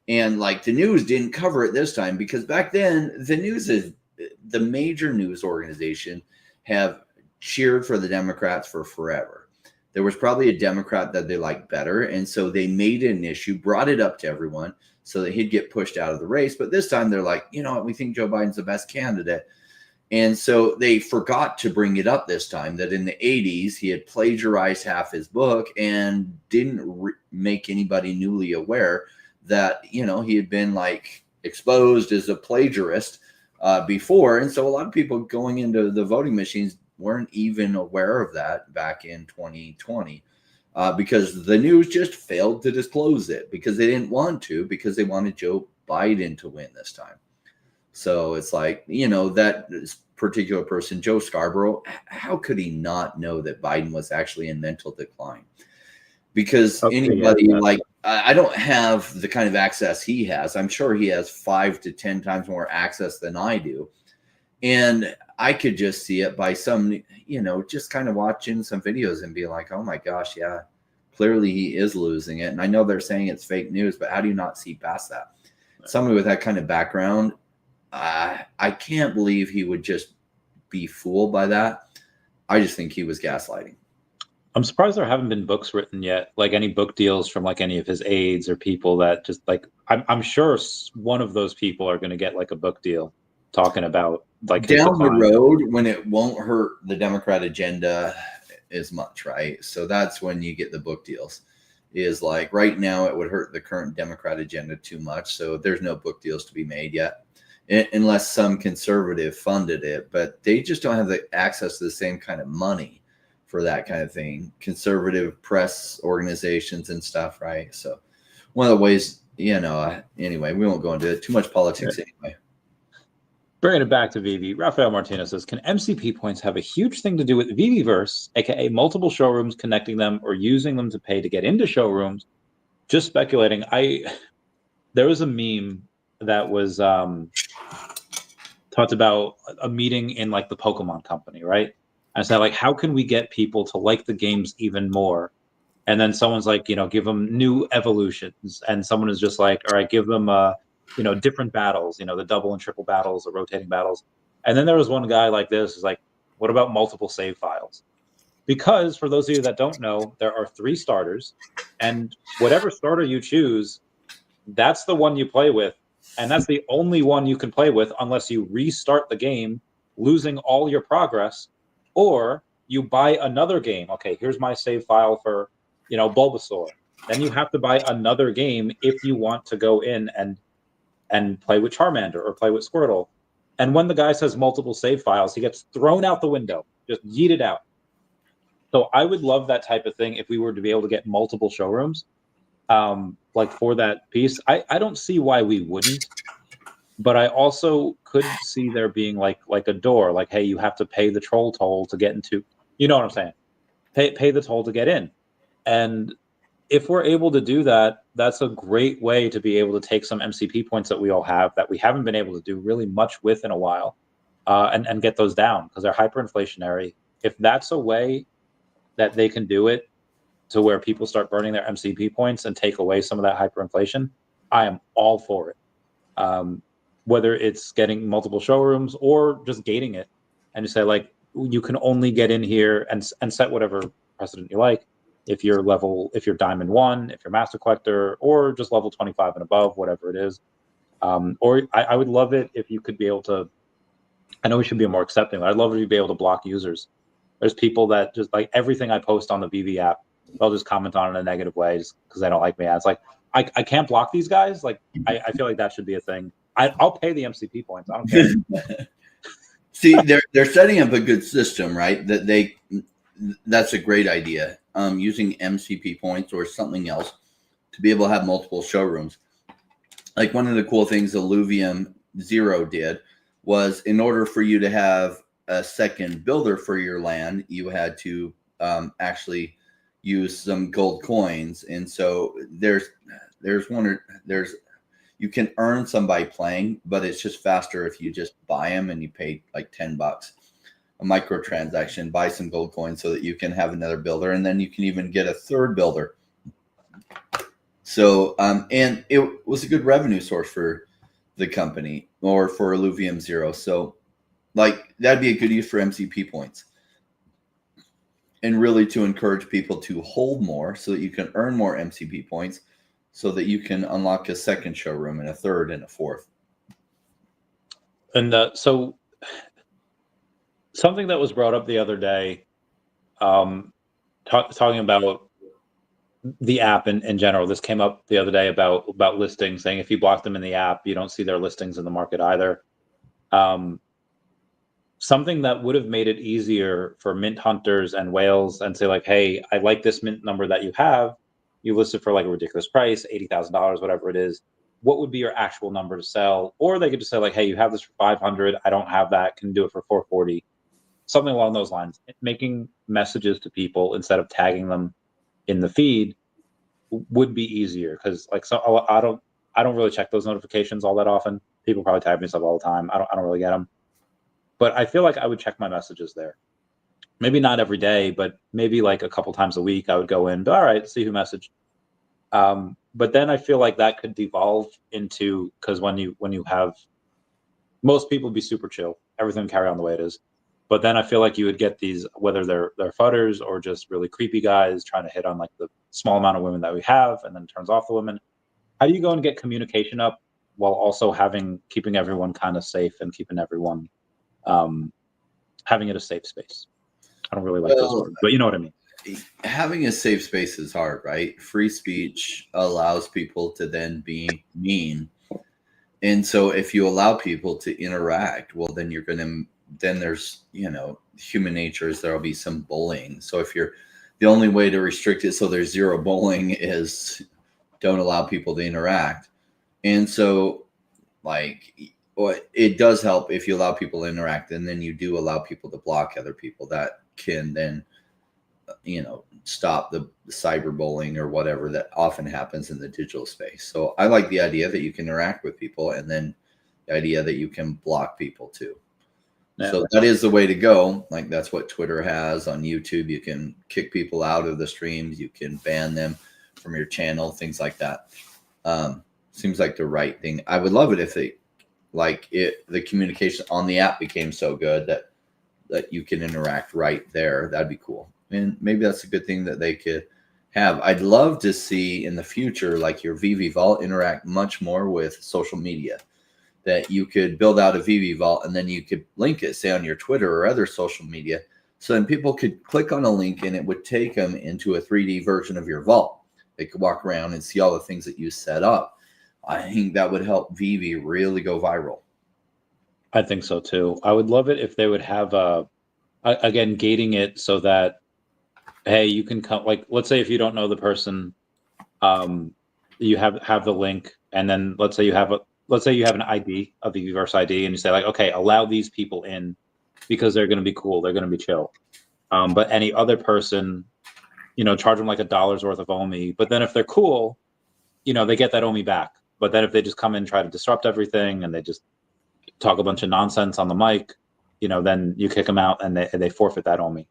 And like, the news didn't cover it this time, because back then the major news organization have cheered for the Democrats for forever. There was probably a Democrat that they liked better. And so they made it an issue, brought it up to everyone so that he'd get pushed out of the race. But this time they're like, you know what, we think Joe Biden's the best candidate. And so they forgot to bring it up this time, that in the 80s, he had plagiarized half his book and didn't make anybody newly aware that, you know, he had been like exposed as a plagiarist before. And so a lot of people going into the voting machines weren't even aware of that back in 2020 because the news just failed to disclose it because they didn't want to, because they wanted Joe Biden to win this time. So it's like, you know, that particular person, Joe Scarborough, how could he not know that Biden was actually in mental decline? Because anybody like, I don't have the kind of access he has. I'm sure he has 5 to 10 times more access than I do. And I could just see it by some, you know, just kind of watching some videos and be like, oh my gosh, yeah, clearly he is losing it. And I know they're saying it's fake news, but how do you not see past that? Somebody with that kind of background, I can't believe he would just be fooled by that. I just think he was gaslighting. I'm surprised there haven't been books written yet, like any book deals from like any of his aides or people that just like, I'm sure one of those people are going to get like a book deal talking about like down the road when it won't hurt the Democrat agenda as much, right? So that's when you get the book deals. Is like right now it would hurt the current Democrat agenda too much. So there's no book deals to be made yet, unless some conservative funded it, but they just don't have the access to the same kind of money for that kind of thing. Conservative press organizations and stuff, right? So one of the ways, you know, anyway, we won't go into it. Too much politics anyway. Bringing it back to VeVe, Rafael Martinez says, can MCP points have a huge thing to do with VeVeverse, aka multiple showrooms connecting them or using them to pay to get into showrooms? Just speculating. There was a meme that was talked about a meeting in like the Pokemon company, right? I said, like, how can we get people to like the games even more? And then someone's like, you know, give them new evolutions. And someone is just like, all right, give them, you know, different battles, you know, the double and triple battles, the rotating battles. And then there was one guy like this, is like, what about multiple save files? Because for those of you that don't know, there are 3 starters, and whatever starter you choose, that's the one you play with. And that's the only one you can play with unless you restart the game, losing all your progress, or you buy another game. Okay, here's my save file for, you know, Bulbasaur. Then you have to buy another game if you want to go in and play with Charmander or play with Squirtle. And when the guy says multiple save files, he gets thrown out the window, just yeeted out. So I would love that type of thing if we were to be able to get multiple showrooms, like for that piece. I don't see why we wouldn't, but I also could see there being like a door, like, hey, you have to pay the troll toll to get into, you know what I'm saying? Pay the toll to get in. And if we're able to do that, that's a great way to be able to take some MCP points that we all have that we haven't been able to do really much with in a while, and get those down because they're hyperinflationary. If that's a way that they can do it to where people start burning their MCP points and take away some of that hyperinflation, I am all for it. Whether it's getting multiple showrooms or just gating it and you say, like, you can only get in here and set whatever precedent you like. If you're Diamond 1, if you're Master Collector, or just level 25 and above, whatever it is. Or I would love it if you could be able to, I know we should be more accepting, but I'd love it if you'd be able to block users. There's people that just like everything I post on the VeVe app, they'll just comment on it in a negative way just because they don't like me. It's like, I can't block these guys. Like, I feel like that should be a thing. I'll pay the MCP points. I don't care. See, they're setting up a good system, right? That's a great idea. Using MCP points or something else to be able to have multiple showrooms. Like one of the cool things Illuvium Zero did was, in order for you to have a second builder for your land, you had to actually use some gold coins. And so you can earn some by playing, but it's just faster if you just buy them and you pay like $10, a microtransaction, buy some gold coins so that you can have another builder, and then you can even get a third builder. So, and it was a good revenue source for the company or for Illuvium Zero. So, like, that'd be a good use for MCP points, and really to encourage people to hold more so that you can earn more MCP points so that you can unlock a second showroom and a third and a fourth. And so something that was brought up the other day, talking about the app in general, this came up the other day about listings, saying if you block them in the app, you don't see their listings in the market either. Something that would have made it easier for mint hunters and whales and say like, hey, I like this mint number that you have. You listed for like a ridiculous price, $80,000, whatever it is. What would be your actual number to sell? Or they could just say like, hey, you have this for 500. I don't have that. Can do it for 440. Something along those lines. Making messages to people instead of tagging them in the feed would be easier, because like, so I don't really check those notifications all that often. People probably tag me stuff all the time. I don't really get them. But I feel like I would check my messages there. Maybe not every day, but maybe like a couple times a week I would go in, all right, see who messaged. But then I feel like that could devolve into, because when you have, most people be super chill, everything carry on the way it is. But then I feel like you would get these, whether they're fudders or just really creepy guys trying to hit on like the small amount of women that we have, and then turns off the women. How do you go and get communication up while also keeping everyone kind of safe and keeping everyone having it a safe space? I don't really like those words, but you know what I mean. Having a safe space is hard, right? Free speech allows people to then be mean. And so if you allow people to interact, well, then then there's, human nature is there'll be some bullying. So if the only way to restrict it so there's zero bullying is don't allow people to interact. And so like, it does help if you allow people to interact, and then you do allow people to block other people. That can then, stop the cyberbullying or whatever that often happens in the digital space. So I like the idea that you can interact with people, and then the idea that you can block people too. Yeah. So that is the way to go. Like that's what Twitter has. On YouTube, you can kick people out of the streams. You can ban them from your channel, things like that. Seems like the right thing. I would love it if the communication on the app became so good that you can interact right there. That'd be cool. And maybe that's a good thing that they could have. I'd love to see in the future, like your VeVe Vault interact much more with social media, that you could build out a VeVe Vault and then you could link it, say on your Twitter or other social media. So then people could click on a link and it would take them into a 3D version of your vault. They could walk around and see all the things that you set up. I think that would help VeVe really go viral. I think so too. I would love it if they would have again, gating it so that, hey, you can come, like, let's say if you don't know the person, you have the link, and then let's say you have an ID, a VeVeverse ID, and you say like, okay, allow these people in because they're going to be cool, they're going to be chill. But any other person, charge them like $1 worth of Omi. But then if they're cool, they get that Omi back. But then if they just come in and try to disrupt everything and they just talk a bunch of nonsense on the mic, then you kick them out and they forfeit that Omi.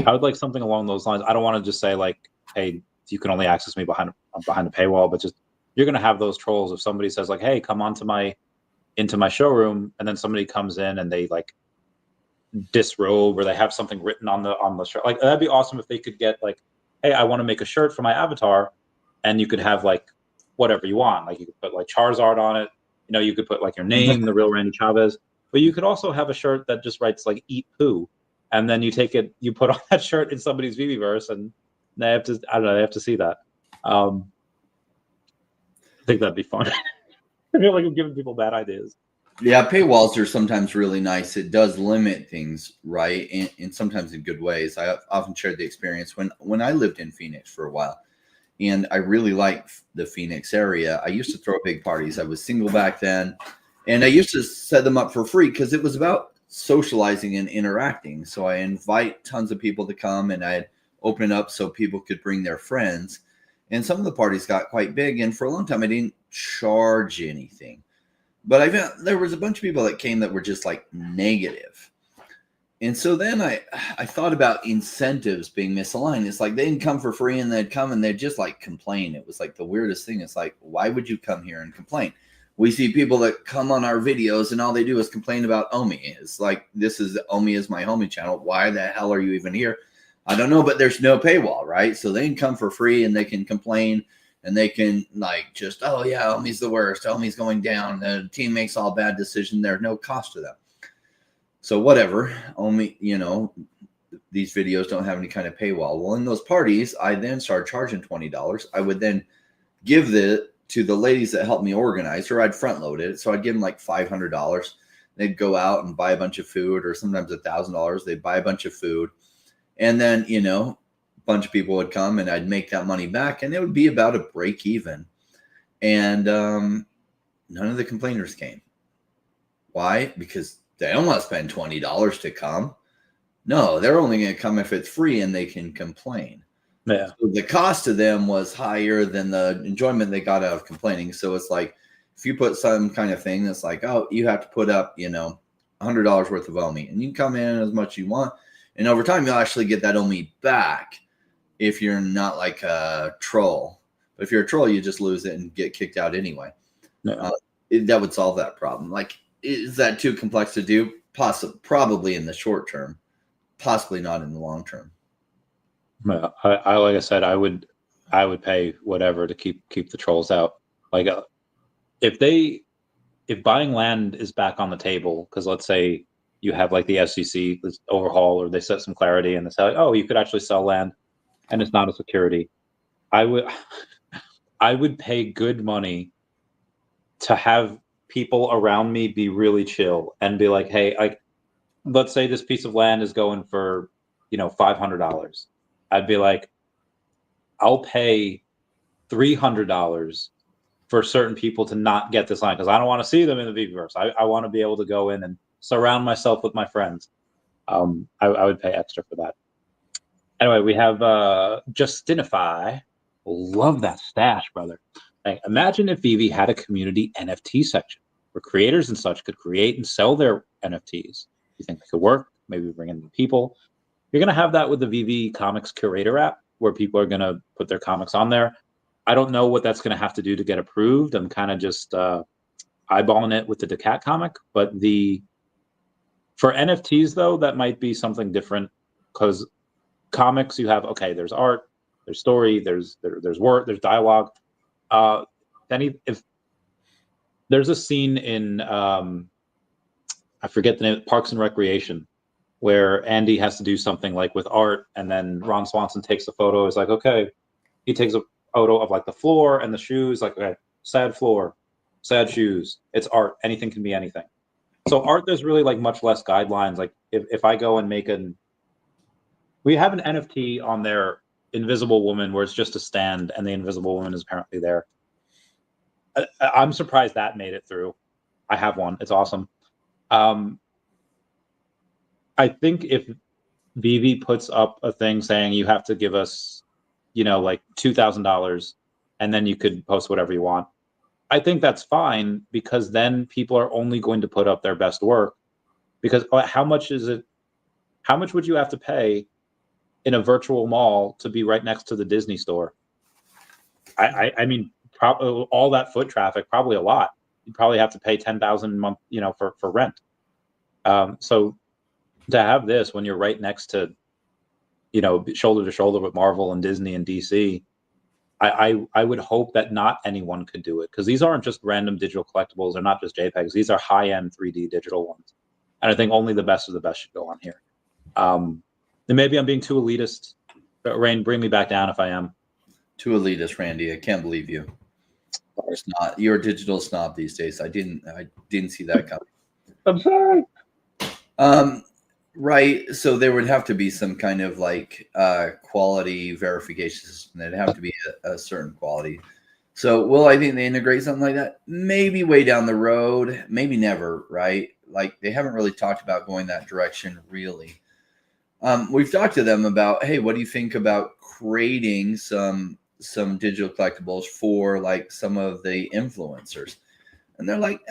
I would like something along those lines. I don't want to just say like, hey, you can only access me behind the paywall, but just, you're going to have those trolls. If somebody says like, hey, come into my showroom, and then somebody comes in and they like disrobe or they have something written on the shirt, like that'd be awesome if they could get like, hey, I want to make a shirt for my avatar, and you could have like whatever you want. Like you could put like Charizard on it. You could put like your name, the real Randy Chavez, but you could also have a shirt that just writes like eat poo. And then you take it, you put on that shirt in somebody's VeVeverse, and they have to, I don't know, they have to see that. I think that'd be fun. I feel like I'm giving people bad ideas. Yeah, paywalls are sometimes really nice. It does limit things, right? And sometimes in good ways. I often shared the experience when I lived in Phoenix for a while, and I really liked the Phoenix area. I used to throw big parties. I was single back then, and I used to set them up for free because it was about socializing and interacting. So I invite tons of people to come, and I'd open up so people could bring their friends. And some of the parties got quite big, and for a long time I didn't charge anything. But I found there was a bunch of people that came that were just like negative. And so then I thought about incentives being misaligned. It's like they didn't come for free, and they'd come and they'd just like complain. It was like the weirdest thing. It's like, why would you come here and complain? We see people that come on our videos and all they do is complain about Omi. It's like, this is Omi is my homie channel. Why the hell are you even here? I don't know, but there's no paywall, right? So they can come for free and they can complain, and they can like just, oh yeah, Omi's the worst. Omi's going down. The team makes all bad decisions. There's no cost to them. So whatever, Omi, these videos don't have any kind of paywall. Well, in those parties, I then started charging $20. I would then give to the ladies that helped me organize, or I'd front load it. So I'd give them like $500. They'd go out and buy a bunch of food, or sometimes $1,000. They'd buy a bunch of food. And then, a bunch of people would come and I'd make that money back, and it would be about a break even. And none of the complainers came. Why? Because they don't want to spend $20 to come. No, they're only going to come if it's free and they can complain. Yeah. So the cost to them was higher than the enjoyment they got out of complaining. So it's like, if you put some kind of thing that's like, oh, you have to put up, $100 worth of Omi, and you can come in as much as you want. And over time, you'll actually get that Omi back if you're not like a troll. But if you're a troll, you just lose it and get kicked out anyway. Yeah. That would solve that problem. Like, is that too complex to do? Probably in the short term, possibly not in the long term. I like I said, I would pay whatever to keep the trolls out. Like, if buying land is back on the table, because let's say you have like the FCC overhaul, or they set some clarity and they say, oh, you could actually sell land and it's not a security. I would pay good money to have people around me be really chill and be like, hey, let's say this piece of land is going for, $500. I'd be like, I'll pay $300 for certain people to not get this line, because I don't want to see them in the VeVeverse. I want to be able to go in and surround myself with my friends. I would pay extra for that. Anyway, we have Justinify. Love that stash, brother. Like, imagine if VeVe had a community NFT section where creators and such could create and sell their NFTs. You think that could work? Maybe bring in people. You're going to have that with the VeVe Comics Curator app, where people are going to put their comics on there. I don't know what that's going to have to do to get approved. I'm kind of just eyeballing it with the Decat comic. But for NFTs, though, that might be something different, because comics, you have, okay, there's art, there's story, there's word, there's dialogue. Then if there's a scene in, I forget the name, Parks and Recreation, where Andy has to do something like with art, and then Ron Swanson takes a photo. It's like, okay, he takes a photo of like the floor and the shoes, like, okay, sad floor, sad shoes. It's art. Anything can be anything. So art, there's really like much less guidelines. Like if I go and we have an NFT on there, Invisible Woman, where it's just a stand and the Invisible Woman is apparently there. I'm surprised that made it through. I have one. It's awesome. I think if VeVe puts up a thing saying you have to give us, like $2,000, and then you could post whatever you want, I think that's fine, because then people are only going to put up their best work. Because how much would you have to pay in a virtual mall to be right next to the Disney store? I mean, probably all that foot traffic, probably a lot. You'd probably have to pay $10,000 a month, for rent. So to have this when you're right next to, shoulder to shoulder with Marvel and Disney and DC, I would hope that not anyone could do it, because these aren't just random digital collectibles. They're not just JPEGs. These are high-end 3D digital ones. And I think only the best of the best should go on here. And maybe I'm being too elitist. But Rain, bring me back down if I am. Too elitist, Randy. I can't believe you. It's not. You're a digital snob these days. I didn't see that coming. I'm sorry. Right. So there would have to be some kind of like quality verification system. There'd have to be a certain quality. So will I think they integrate something like that? Maybe way down the road. Maybe never. Right. Like, they haven't really talked about going that direction, really. We've talked to them about, hey, what do you think about creating some digital collectibles for like some of the influencers? And they're like,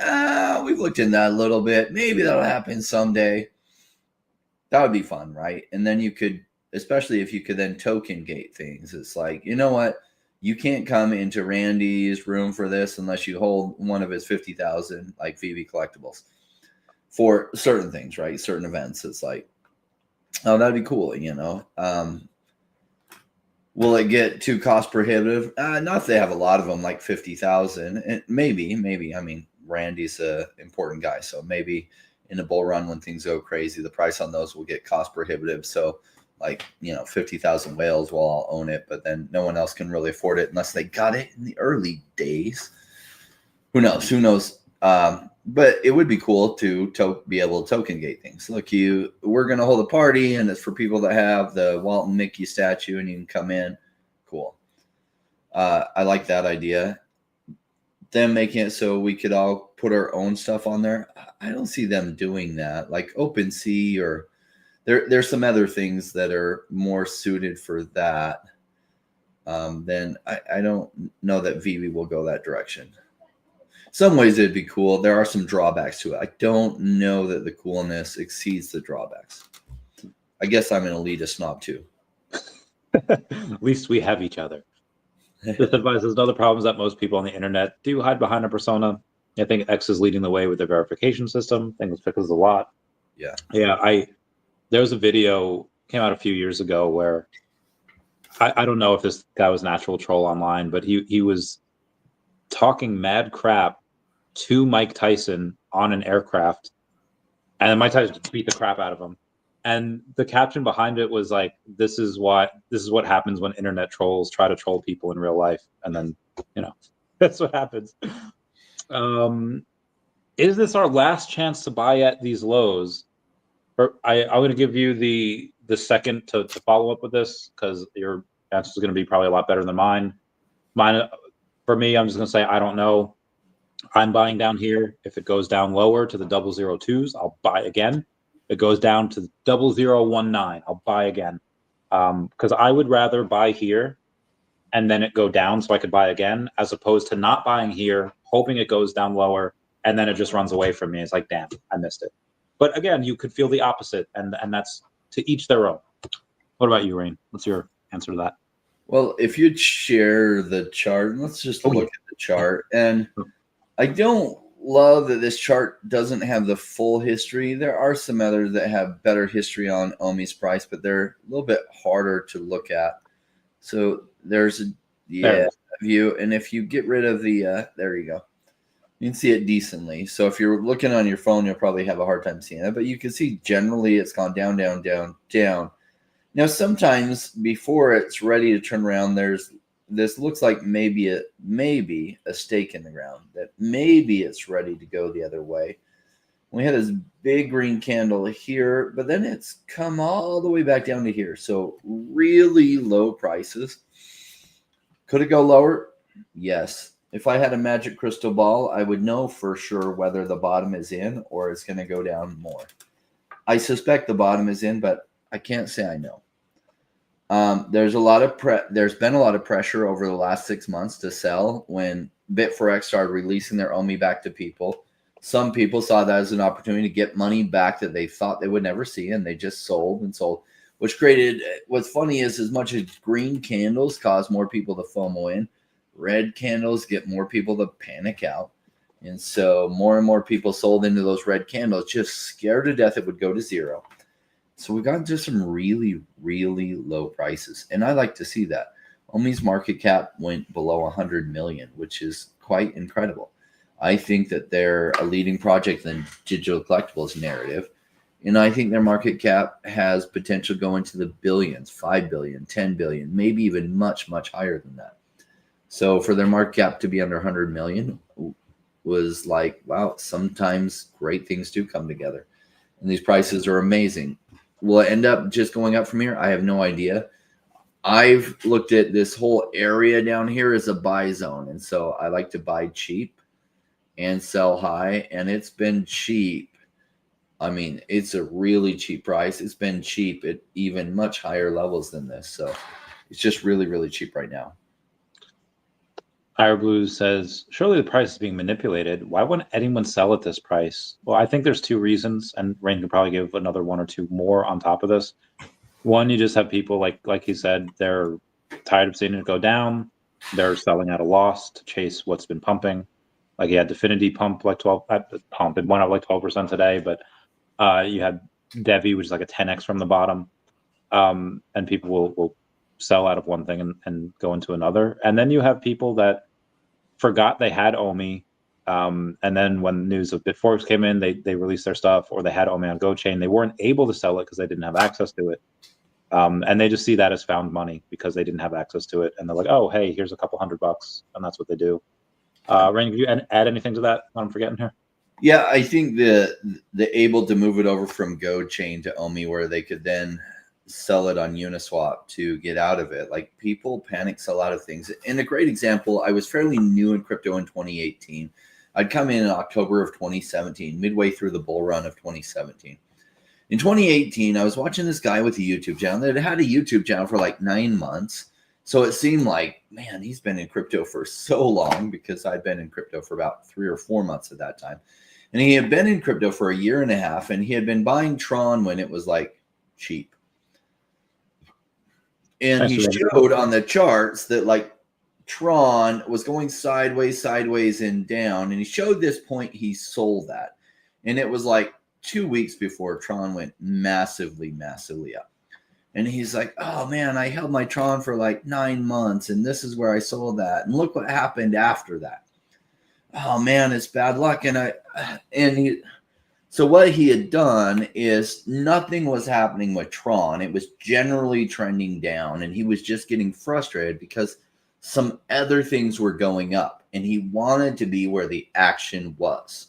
we've looked in that a little bit. Maybe that'll happen someday. That would be fun, right? And then you could, especially if you could then token gate things. It's like, you know what? You can't come into Randy's room for this unless you hold one of his 50,000 like VeVe collectibles for certain things, right? Certain events. It's like, oh, that'd be cool, Will it get too cost prohibitive? Not if they have a lot of them, like 50,000. Maybe. I mean, Randy's an important guy, so maybe in a bull run when things go crazy, the price on those will get cost prohibitive. So like, 50,000 whales, well, I'll own it, but then no one else can really afford it unless they got it in the early days. Who knows? But it would be cool to be able to token gate things. Look, we're going to hold a party, and it's for people that have the Walt and Mickey statue, and you can come in. Cool. I like that idea. Them making it so we could all put our own stuff on there. I don't see them doing that. Like OpenSea, or there's some other things that are more suited for that. Then I don't know that VeVe will go that direction. Some ways it'd be cool. There are some drawbacks to it. I don't know that the coolness exceeds the drawbacks. I guess I'm an elitist snob too. At least we have each other. This advice is another problem is that most people on the internet do hide behind a persona. I think X is leading the way with their verification system. I think it fixes a lot. Yeah. There was a video came out a few years ago where I don't know if this guy was an actual troll online, but he was talking mad crap to Mike Tyson on an aircraft, and then Mike Tyson beat the crap out of him. And the caption behind it was like, "This is what happens when internet trolls try to troll people in real life," and then that's what happens. Is this our last chance to buy at these lows? Or I'm going to give you the second to follow up with this, because your answer is going to be probably a lot better than mine. For me, I'm just going to say I don't know. I'm buying down here. If it goes down lower to the 002s, I'll buy again. If it goes down to 0019, I'll buy again. Because I would rather buy here and then it go down so I could buy again, as opposed to not buying here, hoping it goes down lower, and then it just runs away from me. It's like, damn, I missed it. But again, you could feel the opposite, and that's to each their own. What about you, Rain? What's your answer to that? Well, if you'd share the chart, let's just look at the chart. And I don't love that this chart doesn't have the full history. There are some others that have better history on Omi's price, but they're a little bit harder to look at. So there's a view. And if you get rid of the, there you go. You can see it decently. So if you're looking on your phone, you'll probably have a hard time seeing it. But you can see generally it's gone down, down, down, down. Now, sometimes before it's ready to turn around, this looks like maybe a stake in the ground, that maybe it's ready to go the other way. We had this big green candle here, but then it's come all the way back down to here. So really low prices. Could it go lower? Yes. If I had a magic crystal ball, I would know for sure whether the bottom is in or it's going to go down more. I suspect the bottom is in, but I can't say I know. There's been a lot of pressure over the last 6 months to sell when Bit4X started releasing their Omi back to people. Some people saw that as an opportunity to get money back that they thought they would never see, and they just sold and sold, which created, what's funny is, as much as green candles cause more people to FOMO in, red candles get more people to panic out. And so more and more people sold into those red candles, just scared to death it would go to zero. So we got just some really, really low prices. And I like to see that. Omi's market cap went below 100 million, which is quite incredible. I think that they're a leading project in digital collectibles narrative. And I think their market cap has potential going to the billions, 5 billion, 10 billion, maybe even much, much higher than that. So for their market cap to be under 100 million was like, wow, sometimes great things do come together. And these prices are amazing. Will it end up just going up from here? I have no idea. I've looked at this whole area down here as a buy zone. And so I like to buy cheap and sell high. And it's been cheap. I mean, it's a really cheap price. It's been cheap at even much higher levels than this. So it's just really, really cheap right now. Fire Blue says, surely the price is being manipulated. Why wouldn't anyone sell at this price? Well, I think there's two reasons, and Rain can probably give another one or two more on top of this. One, you just have people like he said, they're tired of seeing it go down. They're selling at a loss to chase what's been pumping. Like you had Definity pump like 12 pump. It went up like 12% today, but you had VeVe, which is like a 10x from the bottom. And people will sell out of one thing and go into another. And then you have people that forgot they had Omi. And then when news of Bit4X came in, they released their stuff, or they had Omi on GoChain. They weren't able to sell it because they didn't have access to it. And they just see that as found money because they didn't have access to it. And they're like, oh, hey, here's a couple $100. And that's what they do. Rain, can you add anything to that I'm forgetting here? Yeah, I think the able to move it over from Go Chain to Omi, where they could then sell it on Uniswap to get out of it. Like, people panic sell out of things. And a great example, I was fairly new in crypto in 2018. I'd come in October of 2017, midway through the bull run of 2017. In 2018, I was watching this guy with a YouTube channel that had a YouTube channel for like 9 months. So it seemed like, man, he's been in crypto for so long, because I'd been in crypto for about 3 or 4 months at that time. And he had been in crypto for a year and a half, and he had been buying Tron when it was like cheap. And he showed on the charts that like Tron was going sideways and down. And he showed this point he sold that. And it was like 2 weeks before Tron went massively up. And he's like, oh man, I held my Tron for like 9 months, and this is where I sold that. And look what happened after that. Oh man, it's bad luck. So what he had done is nothing was happening with Tron. It was generally trending down, and he was just getting frustrated because some other things were going up, and he wanted to be where the action was.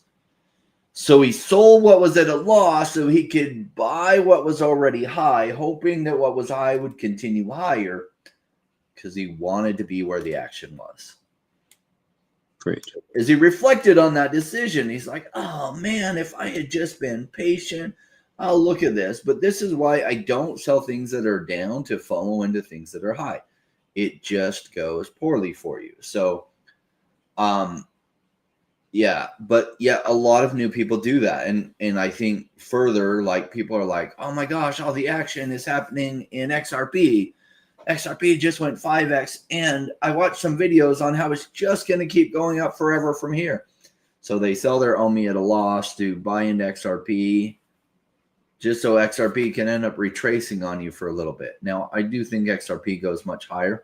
So he sold what was at a loss so he could buy what was already high, hoping that what was high would continue higher, because he wanted to be where the action was. Great. As he reflected on that decision, he's like, oh man, if I had just been patient, I'll look at this. But this is why I don't sell things that are down to FOMO into things that are high. It just goes poorly for you. So, yeah, but yeah, a lot of new people do that. And I think further, like, people are like, oh my gosh, all the action is happening in XRP. XRP just went 5x, and I watched some videos on how it's just going to keep going up forever from here. So they sell their Omi at a loss to buy into XRP, just so XRP can end up retracing on you for a little bit. Now, I do think XRP goes much higher,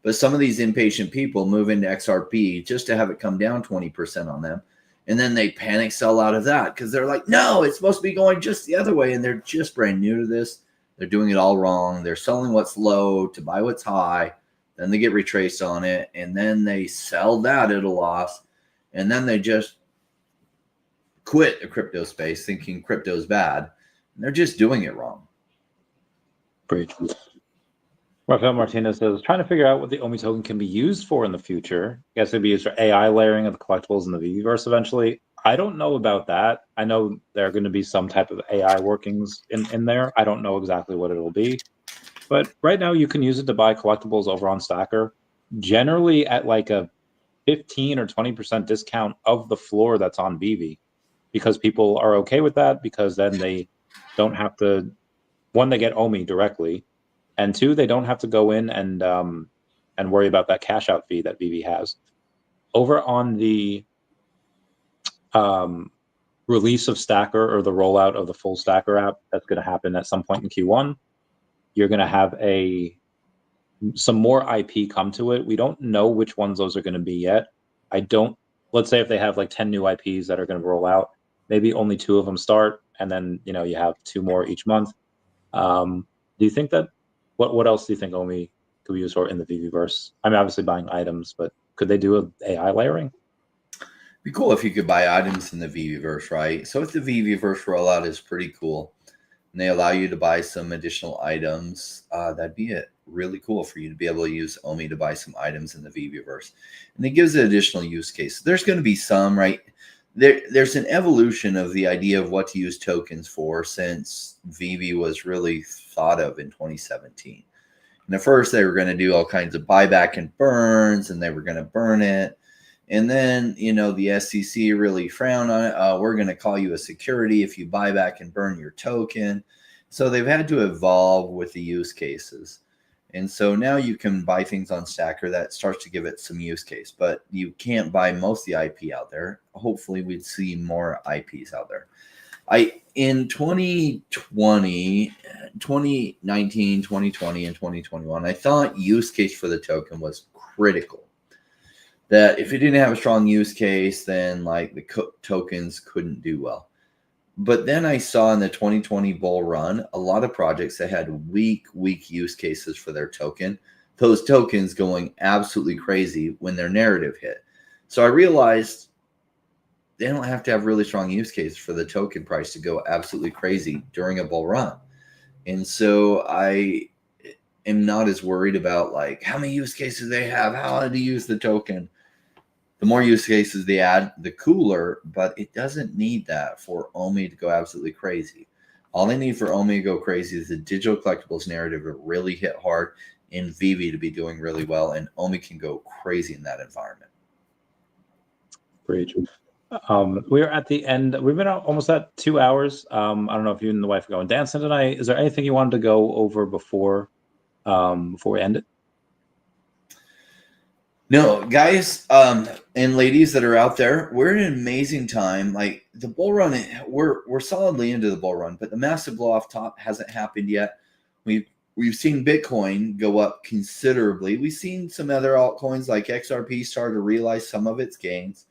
but some of these impatient people move into XRP just to have it come down 20% on them. And then they panic sell out of that because they're like, no, it's supposed to be going just the other way. And they're just brand new to this. They're doing it all wrong. They're selling what's low to buy what's high. Then they get retraced on it. And then they sell that at a loss. And then they just quit the crypto space thinking crypto is bad. And they're just doing it wrong. Great. Rafael Martinez says, trying to figure out what the Omi token can be used for in the future. I guess it'd be used for AI layering of the collectibles in the VeVeverse eventually. I don't know about that. I know there are going to be some type of AI workings in there. I don't know exactly what it'll be. But right now you can use it to buy collectibles over on Stacker, generally at like a 15 or 20% discount of the floor that's on VeVe, because people are okay with that, because then they don't have to, one, they get Omi directly, and two, they don't have to go in and worry about that cash out fee that VeVe has. Over on the release of Stacker, or the rollout of the full Stacker app that's going to happen at some point in Q1, you're going to have some more IP come to it. We don't know which ones those are going to be yet. Let's say if they have like 10 new IPs that are going to roll out, maybe only 2 of them start, and then you have 2 more each month. Do you think that what else do you think Omi could be used for in the VeVeverse? I'm obviously buying items, but could they do an AI layering? Be cool if you could buy items in the VeVeverse, right? So if the VeVeverse rollout is pretty cool, and they allow you to buy some additional items, that'd be really cool for you to be able to use Omi to buy some items in the VeVeverse. And it gives an additional use case. There's going to be some, right? There's an evolution of the idea of what to use tokens for since VeVe was really thought of in 2017. And at first they were going to do all kinds of buyback and burns, and they were going to burn it. And then, the SEC really frowned on it. We're going to call you a security if you buy back and burn your token. So they've had to evolve with the use cases. And so now you can buy things on Stacker that starts to give it some use case, but you can't buy most of the IP out there. Hopefully we'd see more IPs out there. In 2019, 2020, and 2021, I thought use case for the token was critical. That if it didn't have a strong use case, then like the tokens couldn't do well. But then I saw in the 2020 bull run a lot of projects that had weak use cases for their token. Those tokens going absolutely crazy when their narrative hit. So I realized they don't have to have really strong use cases for the token price to go absolutely crazy during a bull run. And so I am not as worried about like how many use cases they have, how to use the token. The more use cases they add, the cooler, but it doesn't need that for Omi to go absolutely crazy. All they need for Omi to go crazy is the digital collectibles narrative to really hit hard and VeVe to be doing really well, and Omi can go crazy in that environment. Great. We're at the end. We've been almost at 2 hours. I don't know if you and the wife are going dancing tonight. Is there anything you wanted to go over before we end it? No, guys and ladies that are out there, we're in an amazing time. Like the bull run, we're solidly into the bull run, but the massive blow off top hasn't happened yet. We've seen Bitcoin go up considerably. We've seen some other altcoins like XRP start to realize some of its gains.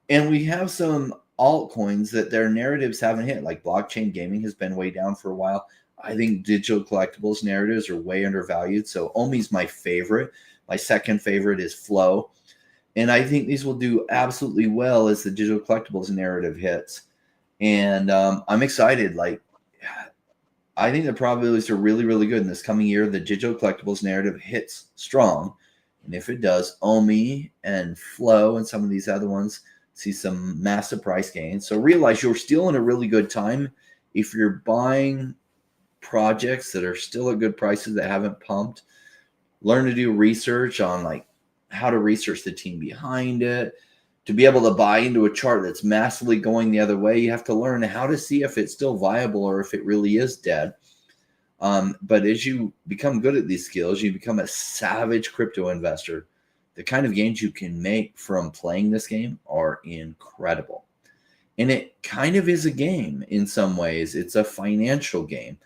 And we have some altcoins that their narratives haven't hit, like blockchain gaming has been way down for a while. I think digital collectibles narratives are way undervalued. So Omi's my favorite. My second favorite is Flow. And I think these will do absolutely well as the digital collectibles narrative hits. And I'm excited. Like, I think the probabilities are really, really good in this coming year. The digital collectibles narrative hits strong. And if it does, Omi and Flow and some of these other ones see some massive price gains. So realize you're still in a really good time if you're buying projects that are still at good prices that haven't pumped. Learn to do research on like how to research the team behind it. To be able to buy into a chart that's massively going the other way, you have to learn how to see if it's still viable or if it really is dead. But as you become good at these skills, you become a savage crypto investor. The kind of gains you can make from playing this game are incredible. And it kind of is a game in some ways. It's a financial game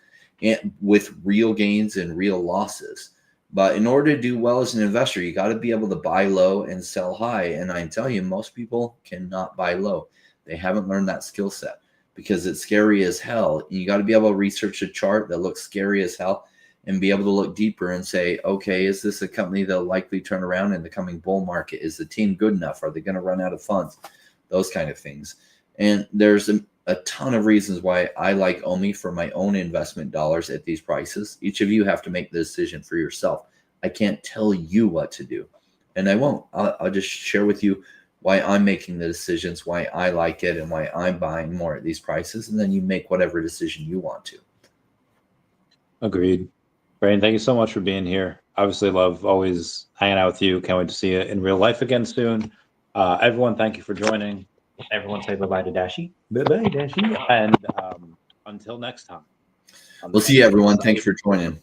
with real gains and real losses. But in order to do well as an investor, you got to be able to buy low and sell high. And I tell you, most people cannot buy low. They haven't learned that skill set because it's scary as hell. You got to be able to research a chart that looks scary as hell and be able to look deeper and say, okay, is this a company that'll likely turn around in the coming bull market? Is the team good enough? Are they going to run out of funds? Those kind of things. And there's a ton of reasons why I like Omi for my own investment dollars at these prices. Each of you have to make the decision for yourself. I can't tell you what to do, and I won't. I'll just share with you why I'm making the decisions, why I like it, and why I'm buying more at these prices, and then you make whatever decision you want to. Agreed. Brandon, thank you so much for being here. Obviously love always hanging out with you. Can't wait to see you in real life again soon. Everyone, thank you for joining. Everyone say bye-bye to Dashi. Bye-bye, Dashi. And until next time. We'll see you, everyone. Thanks for joining.